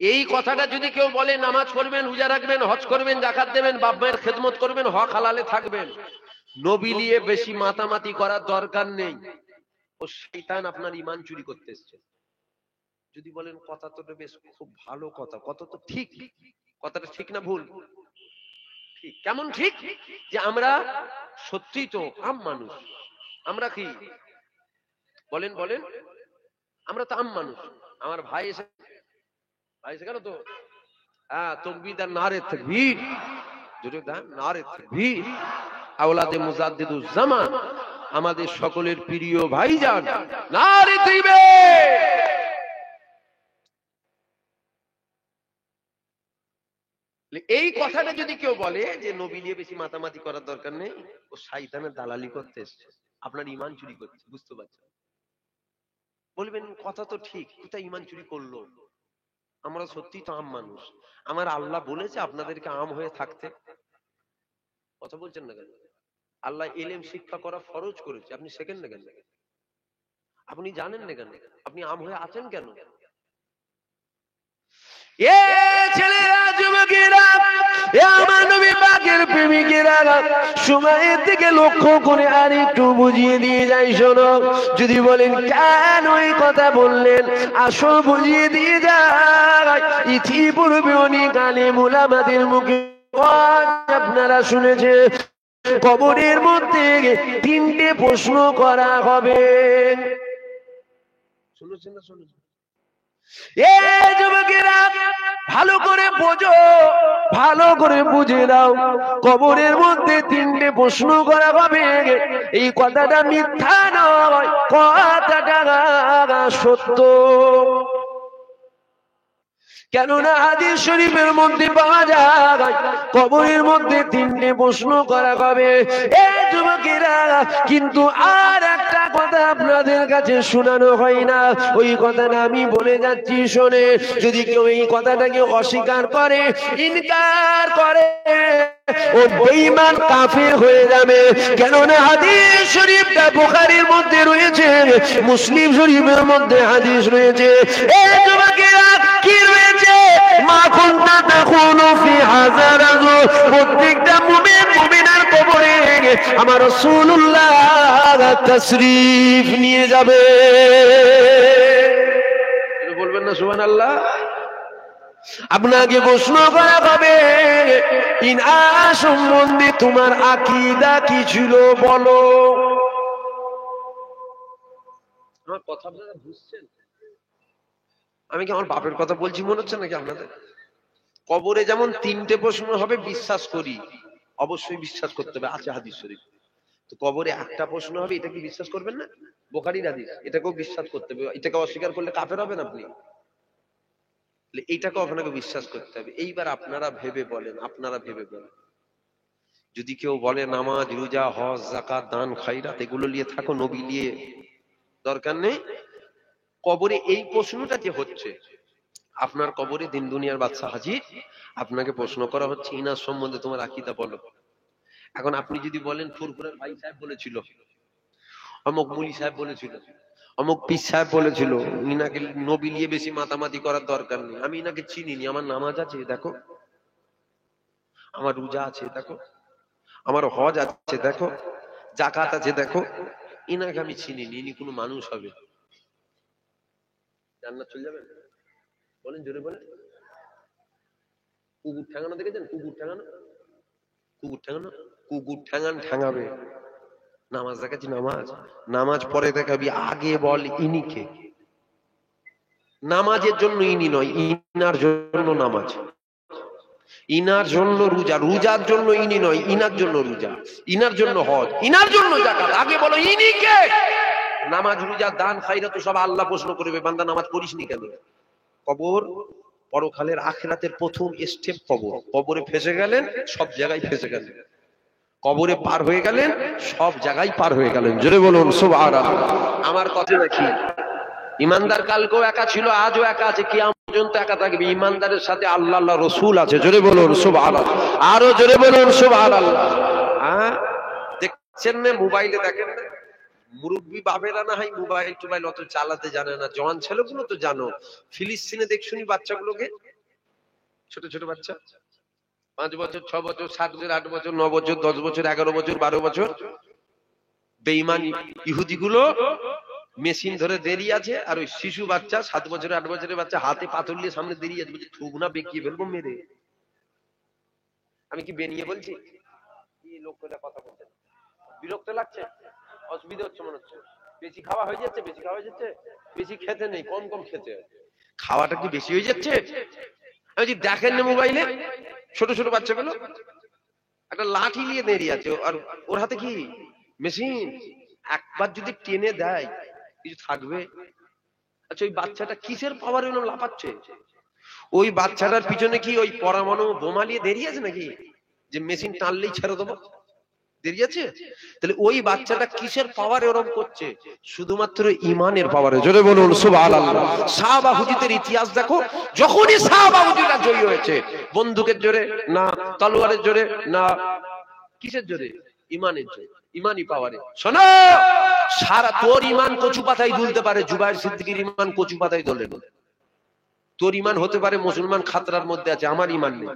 এই কথাটা যদি কেউ বলে, নামাজ পড়বেন, রোজা রাখবেন, হজ করবেন, যাকাত দেবেন, বাপ মায়ের খেদমত করবেন, হক হালালে থাকবেন, নবী নিয়ে বেশি মাতামাতি করার দরকার নেই, ও শয়তান আপনার ঈমান চুরি করতে এসছে। যদি বলেন কথা তো বেশ খুব ভালো কথা, কথা তো ঠিক, কথাটা ঠিক না ভুল? ঠিক। কেমন ঠিক? যে আমরা সত্যি তো আম মানুষ, আমরা কি বলেন বলেন, আমরা তো আম মানুষ। আমার ভাই এসে কেন তো তাকবীর আর নারে তাকবীর, জোরে দেন নারে তাকবীর। আওলাদে মুজাদ্দিদুজ জামান, আমাদের সকলের প্রিয় ভাইজান, নারে তাকবীর। এই কথাটা যদি কেউ বলে যে নবী নিয়ে বেশি মাতামাতি করার দরকার নেই, ও শয়তানের দালালি করতে এসছে, আপনার ঈমান চুরি করছে। বুঝতে পারছেন? বলবেন কথা তো ঠিক, কোথায় ঈমান চুরি করলো? আমরা সত্যি তো আম মানুষ, আমার আল্লাহ বলেছে আপনাদেরকে আম হয়ে থাকতে। কথা বলছেন না কেন? আল্লাহ ইলম শিক্ষা করা ফরজ করেছে, আপনি শেখেন না কেন? আপনি জানেন না কেন? আপনি আম হয়ে আছেন কেন? এ ছেলেরা, যুবকেরা, এ আমার নবী পাকের প্রেমিকেরা, সময়ের দিকে লক্ষ্য করে আর একটু বুঝিয়ে দিয়ে যাই শোনো। যদি বলেন কেন এই কথা বললেন, আসল বুঝিয়ে দিয়ে যায়। ইতিপূর্বে অনেক আলেম উলামাদের মুখে আপনারা শুনেছেন, কবরের মধ্যে 3টে প্রশ্ন করা হবে। শুনেছেন না? শুনেছেন? এ যুবকেরা, ভালো করে বোঝো, ভালো করে বুঝে দাও, কবরের মধ্যে 3টে প্রশ্ন করা হবে। এই কথাটা মিথ্যা নয়, কথাটা সত্য। কেননা হাদিস শরীফের মধ্যে পাওয়া যায় কবরের মধ্যে 3টে প্রশ্ন করা হবে। এই যুবকেরা, কিন্তু আর একটা কথা আপনাদের কাছে শোনানো হয় না, ওই কথাটা আমি বলে যাচ্ছি শোনে। যদি কেউ এই কথাটাকে অস্বীকার করে, ইনকার করে, ও বেঈমান কাফির হয়ে যাবে। কেননা হাদিস শরীফটা বুখারীর মধ্যে রয়েছে, মুসলিম শরীফের মধ্যে হাদিস রয়েছে। এই যুবকেরা, কি রয়েছে? মা কুনতা তাকুনু ফি হাযা রাজুল, প্রত্যেকটা মুমিন মুমিনার কবরে আমার রাসূলুল্লাহ তাশরীফ নিয়ে যাবে। বলবেন না সুবহানাল্লাহ? আপনাকে প্রশ্ন করা হবে, ইনা সম্বন্ধে তোমার আকীদা কি ছিল বলো। আমার কথা আপনারা বুঝছেন? আমি কি আমার বাপের কথা বলছি মনে হচ্ছে নাকি আপনাদের? কবরে যেমন 3টে প্রশ্ন হবে বিশ্বাস করি, অবশ্যই বিশ্বাস করতে হবে, আছে হাদিস শরীফ। তো কবরে একটা প্রশ্ন হবে, এটা কি বিশ্বাস করবেন না? বুখারীর হাদিস, এটাকেও বিশ্বাস করতে হবে। এটাকে অস্বীকার করলে কাফের হবেন আপনি। এইটাকে আপনাকে বিশ্বাস করতে হবে। এইবার আপনারা ভেবে বলেন, যদি কেউ বলে নামাজ, রোজা, হজ, যাকাত, দান, খায়রাত এগুলো নিয়ে থাকো, নবী নিয়ে দরকার নেই। কবরে এই প্রশ্নটা যে হচ্ছে, আপনার কবরে দিন দুনিয়ার বাদশা হাজির, আপনাকে প্রশ্ন করা হচ্ছে ইনার সম্বন্ধে তোমার আকীদা বলো। এখন আপনি যদি বলেন ফুরফুরের ভাই সাহেব বলেছিল, অমুক মুলি সাহেব বলেছিল, অমুক পীর সাহেব বলেছিল, ইনাকে নবী নিয়ে বেশি মাতামাতি করার দরকার নেই, আমি ইনাকে চিনিনি, আমার নামাজ আছে দেখো, আমার রোজা আছে দেখো, আমার হজ আছে দেখো, যাকাত আছে দেখো, ইনাকে আমি চিনিনি, ইনি কোনো মানুষ হবে? জান্নাত চলে যাবেন? বলেন, জোরে বলেন। কুকুর ঠ্যাঙানো দেখেছেন? কুকুর ঠ্যাঙানো, কুকুর ঠ্যাঙাবে। নামাজ দেখাচ্ছি, নামাজ পরে দেখাবি, আগে বল ইনিকে। নামাজের জন্য ইনি নয়, ইনার জন্য নামাজ, ইনার জন্য রোজা, রোজার জন্য ইনি নয়, ইনার জন্য রোজা, ইনার জন্য হজ, ইনার জন্য যাকাত, আগে বলো ইনি কে। নামাজ, রোজা, দান, খায়রাত সব আল্লাহ প্রশ্ন করবে, বান্দা নামাজ পড়িসনি কেন? কবর, পরকালের আখিরাতের প্রথম স্টেপ কবর। কবরে ফেসে গেলেন, সব জায়গায় ফেসে গেলেন। কবরে পার হয়ে গেলেন, সব জায়গায় পার হয়ে গেলেন। জোরে বলুন সুবহানাল্লাহ। আমার কথা নাকি ইমানদার কালকেও একা ছিল, আজও একা আছে, কিয়ামত পর্যন্ত একা থাকবে। ইমানদারের সাথে আল্লাহ, আল্লাহ রাসূল আছে। জোরে বলুন সুবহানাল্লাহ, আরো জোরে বলুন সুবহানাল্লাহ। হ্যাঁ, দেখছেন না, মোবাইলে দেখেন না, মুরব্বী বাবেরা না হয় মোবাইল টোবাইল অত চালাতে জানে না, জওয়ান ছেলেগুলো তো জানো। ফিলিস্তিনে দেখছুনি বাচ্চাগুলোকে, ছোট ছোট বাচ্চা, 5 বছর, 6 বছর, 7 বছর, 8 বছর, 9 বছর, 10 বছর, 11 বছর, 12 বছর, বেঈমান ইহুদি গুলো মেশিন ধরে দাঁড়িয়ে আছে, আর ওই শিশু বাচ্চা 7 বছরের 8 বছরের বাচ্চা হাতে পাথর নিয়ে সামনে দাঁড়িয়ে আছে, বলছে থুক না বেঁকিয়ে ফেলবো মেরে। আমি কি বেরিয়ে বলছি? এই লোকটা কথা বলছে, বিরক্ত লাগছে, অসুবিধা হচ্ছে মনে হচ্ছে, বেশি খাওয়া হয়ে যাচ্ছে, বেশি খেতে নেই, কম কম খেতে, খাওয়াটা কি বেশি হয়ে যাচ্ছে? আমি যদি দেখেন না মোবাইলে, ছোট ছোট বাচ্চাগুলো একটা লাঠি নিয়ে দাঁড়িয়ে আছে, আর ওর হাতে কি মেশিন, একবার যদি টেনে দেয় কিছু থাকবে? আচ্ছা, ওই বাচ্চাটা কিসের পাওয়ারে লাফাচ্ছে? ওই বাচ্চাটার পিছনে কি ওই পরমাণু বোমা নিয়ে দাঁড়িয়ে আছে নাকি, যে মেশিন টানলেই ছেড়ে দেবো? দাঁড়িয়ে আছে? তাহলে ওই বাচ্চাটা কিসের পাওয়ারে ওরকম করছে? শুধুমাত্র ঈমানের পাওয়ারে। জোরে বলুন সুবহানাল্লাহ। সাহাবা হুজুরদের ইতিহাস দেখো, যখনই সাহাবা হুজুররা জয়ী হয়েছে, বন্দুকের জোরে না, তলোয়ারের জোরে না, কিসের জোরে? ঈমানের জোরে, ঈমানি পাওয়ারে। শোনো, সারা তোর ঈমান কচু পাতায় দুলতে পারে, জুবায়ের সিদ্দিকীর ঈমান কচু পাতায় দোলে না। তোর ঈমান হতে পারে মুসলমান খাতরার মধ্যে আছে, আমার ঈমান নেই।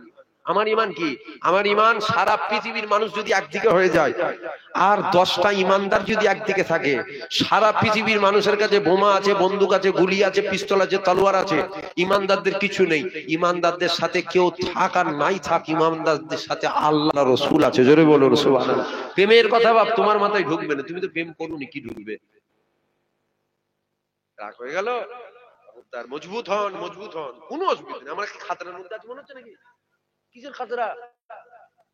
আমার ঈমান কি? আমার ঈমান সারা পৃথিবীর মানুষ যদি একদিকে হয়ে যায়, আর 10টা ঈমানদার যদি একদিকে থাকে, সারা পৃথিবীর মানুষের কাছে বোমা আছে, বন্দুক আছে, গুলি আছে, পিস্তল আছে, তলোয়ার আছে, ঈমানদারদের কিছু নেই। ঈমানদারদের সাথে কেউ থাক আর নাই থাক, ঈমানদারদের সাথে আল্লাহ রাসূল আছে। জোরে বলুন সুবহানাল্লাহ। প্রেমের কথা বাপ তোমার মাথায় ঢুকবে না, তুমি তো প্রেম করোনি, কি ঢুকবে? রাগ হয়ে গেল? মজবুত হন, কোনো অসুবিধা নেই। আমরা কি খাতরার মধ্যে আছি মনে হচ্ছে নাকি? কিসের খাতরা?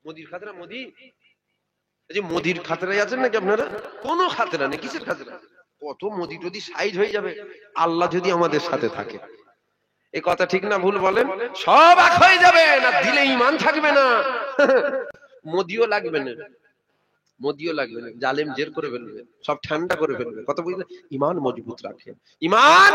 মোদির খাতরা? মোদি এই যে মোদির খাতরায় আছেন নাকি আপনারা? কোনো খাতরা নেই, কিসের খাতরা? কত মোদি টদি সাইজ হয়ে যাবে, আল্লাহ যদি আমাদের সাথে থাকে। এই কথা ঠিক না ভুল বলেন? সব এক হয়ে যাবে, না দিলে ঈমান থাকবে না। মোদিও লাগবে না, জালেম জের করে ফেলবে, সব ঠান্ডা করে ফেলবে। কত বুঝলেন? ঈমান মজবুত রাখেন। ঈমান,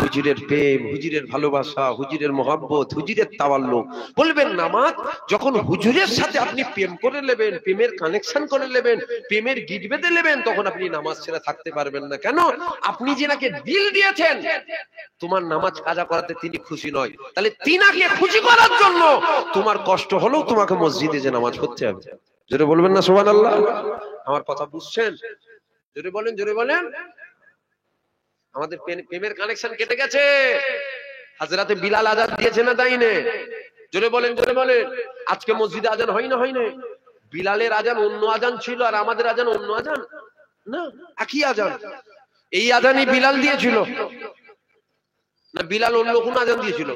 হুজুরের প্রেম, হুজুরের ভালোবাসা, হুজুরের মহব্বত, হুজুরের তাওয়াল্লুক। বলবেন নামাজ, যখন হুজুরের সাথে আপনি প্রেম করে নেবেন, প্রেমের কানেকশন করে নেবেন, প্রেমের গিট বেঁধে নেবেন, তখন আপনি নামাজ ছেড়ে থাকতে পারবেন না। কেন? আপনি যেনাকে দিল দিয়েছেন, তোমার নামাজ কাজা করাতে তিনি খুশি নয়, তাহলে তিনাকে খুশি করার জন্য তোমার কষ্ট হলেও তোমাকে মসজিদে যে নামাজ পড়তে হবে। জোরে বলবেন না সুবহানাল্লাহ? আমার কথা বুঝছেন? জোরে বলেন, জোরে বলেন। আমাদের প্রেমের কানেকশন কেটে গেছে। হযরতে বিলাল আযান দিয়েছে না দেয়নি? জোরে বলেন, জোরে বলেন। আজকে মসজিদে আযান হয় না, হয় না? বিলালের আযান অন্য আযান ছিল, আর আমাদের আযান অন্য আযান না, একই আযান। এই আযানই বিলাল দিয়েছিল না বিলাল অন্য কোন আযান দিয়েছিল?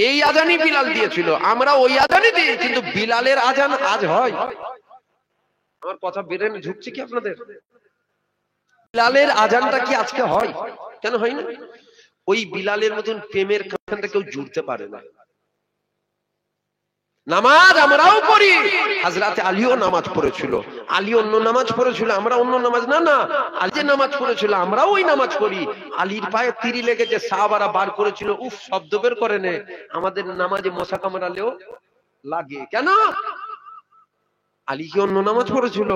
এই আযানই বিলাল দিয়েছিল, আমরা ওই আযানই দিই, কিন্তু বিলালের আযান আজ হয়। আমার কথা বেরেন ঝুঁকছে কি আপনাদের? বিলালের আজানটা কি আজকে হয়? কেন হয় না? ওই বিলালের মতন প্রেমের কাঁটাটা কেউ জুড়তে পারে না। নামাজ আমরাও পড়ি, হযরতে আলীও নামাজ পড়েছিল, আলী অন্য নামাজ পড়েছিল, আমরা অন্য নামাজ না না, আলী যে নামাজ পড়েছিল আমরাও ওই নামাজ পড়ি। আলীর পায়ে তিরি লেগেছে, সাহাবারা বার করেছিল, উফ শব্দ বের করে নে, আমাদের নামাজে মশা কামড়ালেও লাগে। কেন? আলী কি অন্য নামাজ পড়েছিল?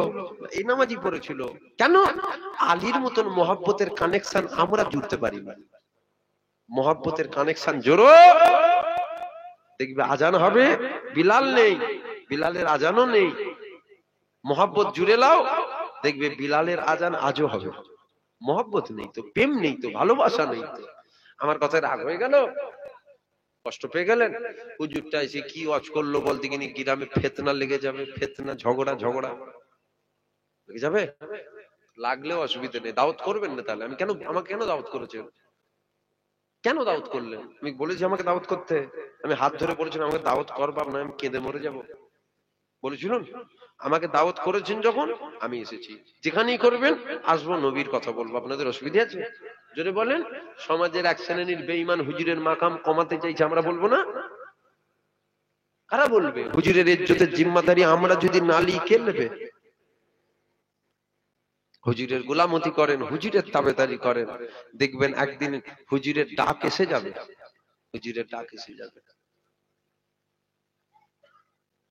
এই নামাজই পড়েছিল। কেন? আলীর মতন মহব্বতের কানেকশন আমরা জুড়তে পারি না। মহব্বতের কানেকশন জোড়ো, দেখবে আজান হবে, বিলাল নেই, বিলালের আজানও নেই, মহব্বত জুড়ে লাও, দেখবে বিলালের আজান আজও হবে। মহব্বত নেই তো, প্রেম নেই তো, ভালোবাসা নেই তো। আমার কথায় রাগ হয়ে গেল? কষ্ট পেয়ে গেলেন? হুজুরটা এসে কি ওয়াজ করলো বলতে গিয়ে গ্রামে ফিতনা লেগে যাবে, ফিতনা ঝগড়া লেগে যাবে। লাগলেও অসুবিধা নেই, দাওয়াত করবেন না। তাহলে আমি কেন, আমাকে কেন দাওয়াত করেছেন? কেন দাওয়াত করলেন? আমি বলেছি আমাকে দাওয়াত করতে? আমি হাত ধরে বলেছিলাম আমাকে দাওয়াত করবা না, আমি কেঁদে মরে যাব বলেছিলেন? আমাকে দাওয়াত করেছেন যখন আমি এসেছি। যেখানেই করবেন আসবো, নবীর কথা বলবো। আপনাদের অসুবিধা আছে? যদি বলেন সমাজের এক শ্রেণীর বেঈমান হুজুরের মাকাম কমাতে চাইছে, আমরা বলবো না? কারা বলবে? হুজুরের ইজ্জতের জিম্মাদারি আমরা যদি না নিই কে নেবে? হুজুরের গোলামতি করেন, হুজুরের তাবেদারি করেন, দেখবেন একদিন হুজুরের ডাক এসে যাবে, হুজুরের ডাক এসে যাবে।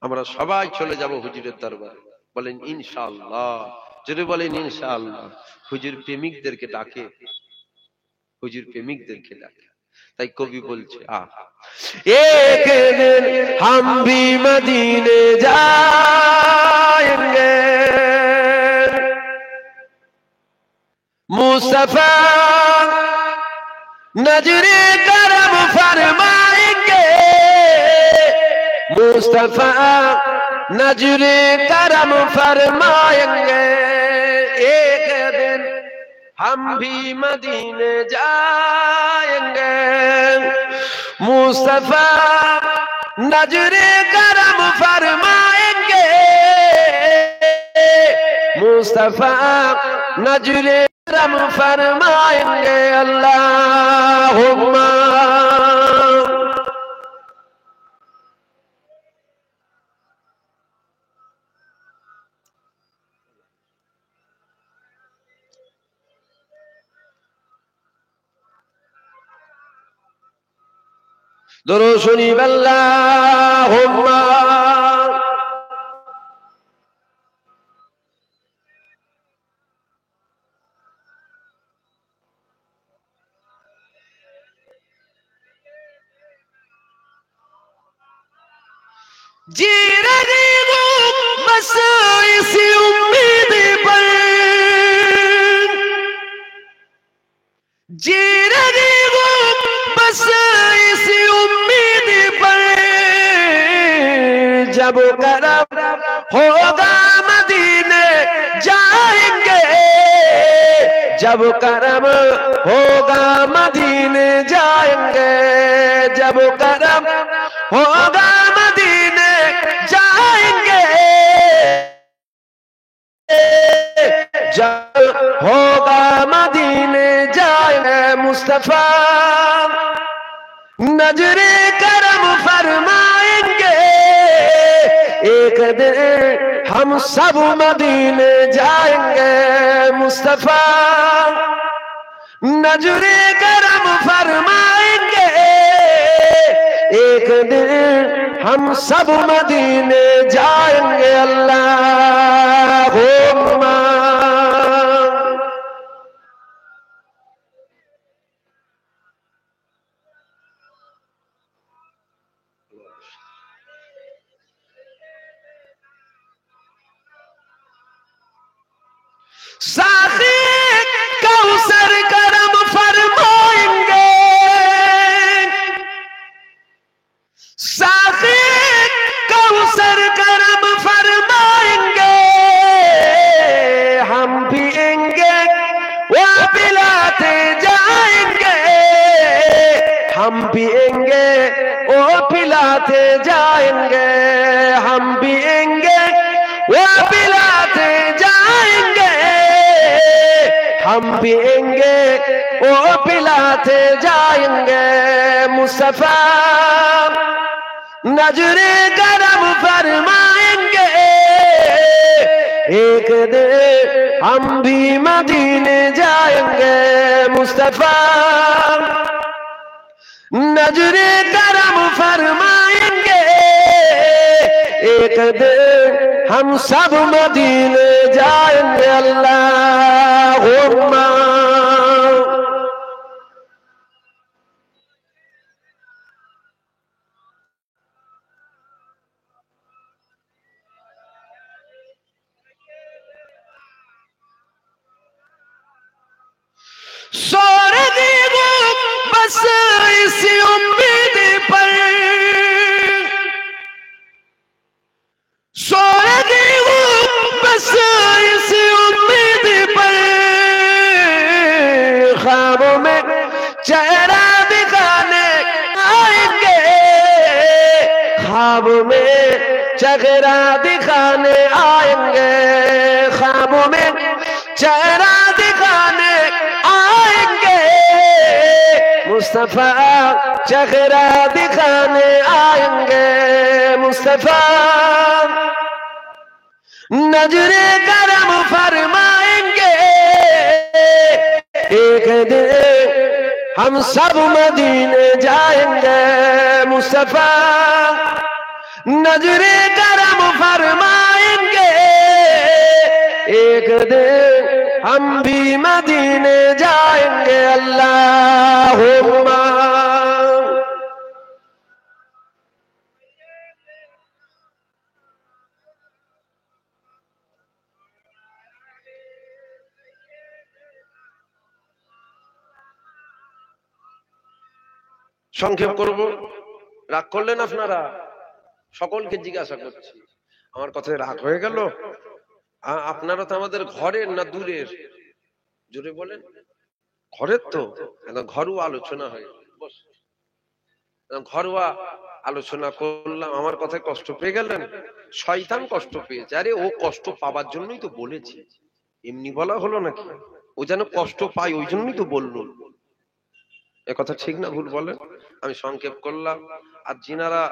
আমরা সবাই চলে যাব হুজুরের দরবারে। বলেন ইনশাআল্লাহ। যদি বলেন ইনশাআল্লাহ। হুজুর প্রেমিকদেরকে ডাকে, হুজুর প্রেমিকদেরকে ডাকে। তাই কবি বলছে এক দিন হাম ভি মদিনে যায়েঙ্গে, মুস্তাফা নজরে করম ফরমাएंगे, मुस्तफा नजरे करम फरमाएंगे। एक दिन हम भी मदीने जाएंगे, मुस्तफा नजरे करम फरमाएंगे, मुस्तफा नजरे करम फरमाएंगे। अल्लाहुम्मा दुरूद शरीफ अल्लाहुम्मा जी रही हूँ बस इसी उम्मीद पर, जी रही हूँ बस इसी उम्मीद पर, जब करम होगा मदीने जाएंगे, जब करम होगा मदीने जाएंगे, जब करम होगा मदीने जाएंगे, जब होगा मदीने जाएंगे, मुस्तफा नजरे करम फरमाएंगे। एक दिन हम सब मदीने जाएंगे, मुस्तफा नजरे करम फरमाएंगे। एक दिन हम सब मदीने जाएंगे। अल्लाहुम्मा साक़ी कौसर करम फरमाएंगे, साक़ी कौसर करम फरमाएंगे। हम पिएंगे वो पिलाते जाएंगे, हम पिएंगे वो पिलाते जाएंगे, हम पिएंगे वो पिलाते जाएंगे, हम पिएंगे वो पिलाते जाएंगे मुस्तफा नजरे करम फरमाएंगे एक दिन हम भी मदीने जाएंगे मुस्तफा नजरे करम फरमाएंगे एक दिन हम सब मदीने जाएंगे अल्लाहुम्मा सोरगी बस इसी उम्मीद पर सोरगी बस इसी उम्मीद पर ख्वाबों में चेहरा दिखाने आएंगे ख्वाब में चेहरा दिखाने आएंगे ख्वाबों में चेहरा दिखाने मुस्तफा चेहरा दिखाने आएंगे मुस्तफा नजरे करम फरमाएंगे एक दिन हम सब मदीने जाएंगे मुस्तफा नजरे करम फरमाएंगे एक दिन हम भी मदीने जाएंगे अल्लाहुम्मा সংক্ষেপ করব রাগ করলেন আপনারা সকলকে জিজ্ঞাসা করছি আমার কথায় রাগ হয়ে গেল আপনারা তো আমাদের ঘরের না দূরের জোরে বলেন ঘরের তো ঘরোয়া আলোচনা হয় ঘরোয়া আলোচনা করলাম আমার কথায় কষ্ট পেয়ে গেলেন শয়তান কষ্ট পেয়েছে আরে ও কষ্ট পাবার জন্যই তো বলেছি এমনি বলা হলো নাকি ও যেন কষ্ট পায় ওই জন্যই তো বললো এ কথা ঠিক না ভুল বলেন আমি সংক্ষেপ করলাম আর যিনারা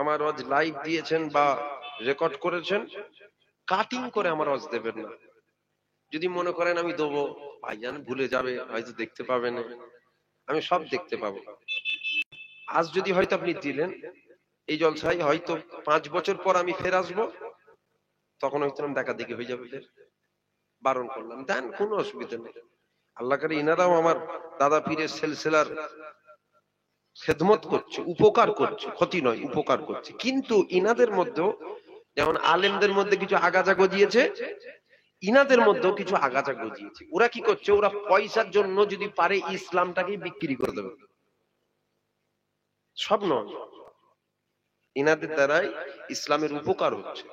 আমার ওয়াজ লাইভ দিয়েছেন বা রেকর্ড করেছেন কাটিং করে আমার ওয়াজ দেবেন না যদি মনে করেন আমি দেবো ভাইজান ভুলে যাবে হয়তো দেখতে পাবে না আমি সব দেখতে পাবো আজ যদি হয়তো আপনি দিলেন এই জলসায় হয়তো 5 বছর পর আমি ফের আসবো তখন হয়তো দেখা দেখি হয়ে যাবে ফের বারণ করলাম দেন কোনো অসুবিধা নেই আল্লাহ করে ইনারাও আমার দাদা পীরের সিলসিলার খেদমত করছে উপকার করছে ক্ষতি নয় উপকার করছে কিন্তু ইনাদের মধ্যেও যেমন আলেমদের মধ্যে কিছু আগাজা গজিয়েছে ইনাদের মধ্যেও কিছু আগাজা গজিয়েছে ওরা কি করছে ওরা পয়সার জন্য যদি পারে ইসলামটাকে বিক্রি করে দেবে সব নয় ইনাদের দ্বারাই ইসলামের উপকার হচ্ছে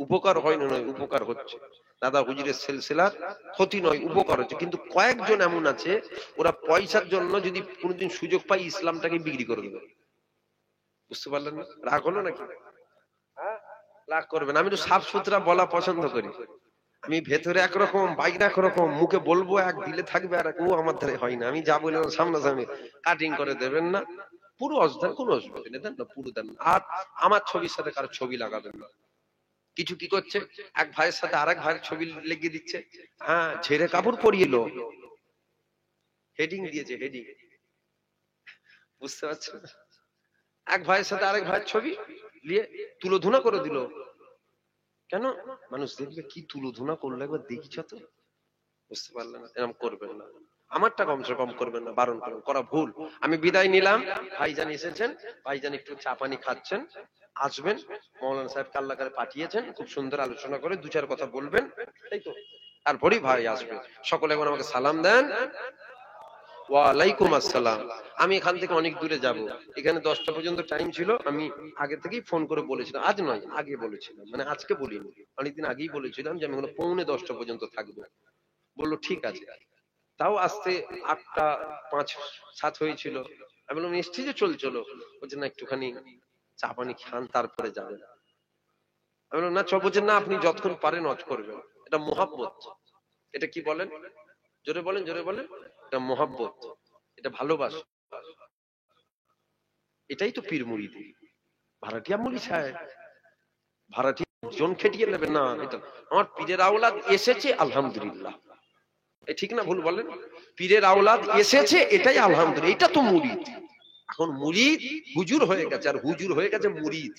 উপকার হয় না নয় উপকার হচ্ছে দাদা হুজুরের সিলসিলার ক্ষতি নয় উপকার হচ্ছে কিন্তু কয়েকজন এমন আছে ওরা পয়সার জন্য যদি কোনোদিন সুযোগ পায় ইসলামটাকে বিক্রি করে দেবে বুঝতে পারলেন না রাগ হলো নাকি রাগ করবেন আমি তো সাফ সুতরা বলা পছন্দ করি আমি ভেতরে একরকম বাইরে একরকম মুখে বলবো এক দিলে থাকবে আর ও আমার ধারে হয় না আমি যা বললাম সামনাসামনি কাটিং করে দেবেন না পুরো অসুবিধা কোনো অসুবিধা নেই দেন না পুরো দেন আর আমার ছবির সাথে কারো ছবি লাগাবেন না কিছু কি করছে এক ভাইয়ের সাথে আরেক ভাইয়ের ছবি লেগে দিচ্ছে হ্যাঁ ঝেড়ে কাপড় পরিয়ে লো হেডিং দিয়েছে হেডিং বুঝতে পারছেন এক ভাইয়ের সাথে আরেক ভাইয়ের ছবি নিয়ে তুলোধুনা করে দিল কেন মানুষ দেখবে কি তুলোধুনা করলো একবার দেখিছ তো বুঝতে পারলেন না এরকম করবেন না আমারটা কমসে কম করবেন না বারণ করুন করা ভুল আমি বিদায় নিলাম ভাইজান এসেছেন ভাইজান একটু চা পানি খাচ্ছেন আসবেন মৌলানা সাহেব আল্লাহ করে পাঠিয়েছেন খুব সুন্দর আলোচনা করে দু চার কথা বলবেন তাই তো তারপরেই ভাই আসবে সকলে এখন আমাকে সালাম দেন ওয়ালাইকুম আসসালাম আমি এখান থেকে অনেক দূরে যাব এখানে 10টা পর্যন্ত টাইম ছিল আমি আগে থেকেই ফোন করে বলেছিলাম আজ নয় আগে বলেছিলাম মানে আজকে বলিনি অনেকদিন আগেই বলেছিলাম যে আমি 9:45 পর্যন্ত থাকবো বললো ঠিক আছে তাও আসতে 8টা 5-7 হয়েছিল আমি বললাম স্টেজে চলছিল বলছে না একটুখানি চা পানি খান তারপরে যাবেন আমি বললাম না বলছেন না আপনি যতক্ষণ পারেন অজ করবেন এটা মোহাব্বত এটা কি বলেন জোরে বলেন, জোরে বলেন। এটা মোহাব্বত, এটা ভালোবাসা, এটাই তো পীর মুরিদ। ভাড়াটিয়া মুড়ি সাহেব, ভাড়াটিয়া জন খেটিয়ে নেবে না, এটা আমার পীরের আওলাদ এসেছে, আলহামদুলিল্লাহ। ঠিক না ভুল বলেন? পীরের আওলাদ এসেছে, এটাই আলহামদুলিল্লাহ, এটা তো মুরিদ। এখন মুরিদ হুজুর হয়ে গেছে, আর হুজুর হয়ে গেছে মুরিদ।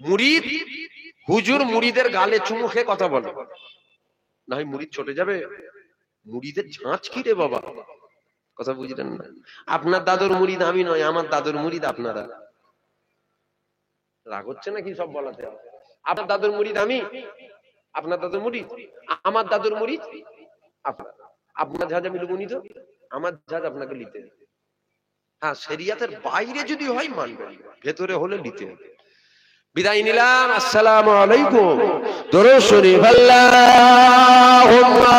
মুরিদ হুজুর মুরিদের গালে চুমু খেয়ে কথা বলে, না হয় মুরিদ ছুটে যাবে। মুরিদের ঝাঁচ কি রে বাবা, কথা বুঝলেন না? আপনার দাদুর মুরিদ আমি নয়, আমার দাদুর মুরিদ আপনারা। রাগ হচ্ছে নাকি সব বলাতে? আপনার দাদুর মুরিদ আমি, আপনার দাদুর মুরিদ আমার দাদুর মুরিদ আপনার। আপনার ঝাঁজ আমি লুবনি তো, আমার ঝাঁজ আপনাকে নিতে হবে। হ্যাঁ, শরিয়াতের বাইরে যদি হয় মানবেন, ভেতরে হলে নিতে হবে। বিদায় নিলাম, আসসালামু আলাইকুম। দরুদ শরীফ আল্লাহুম্মা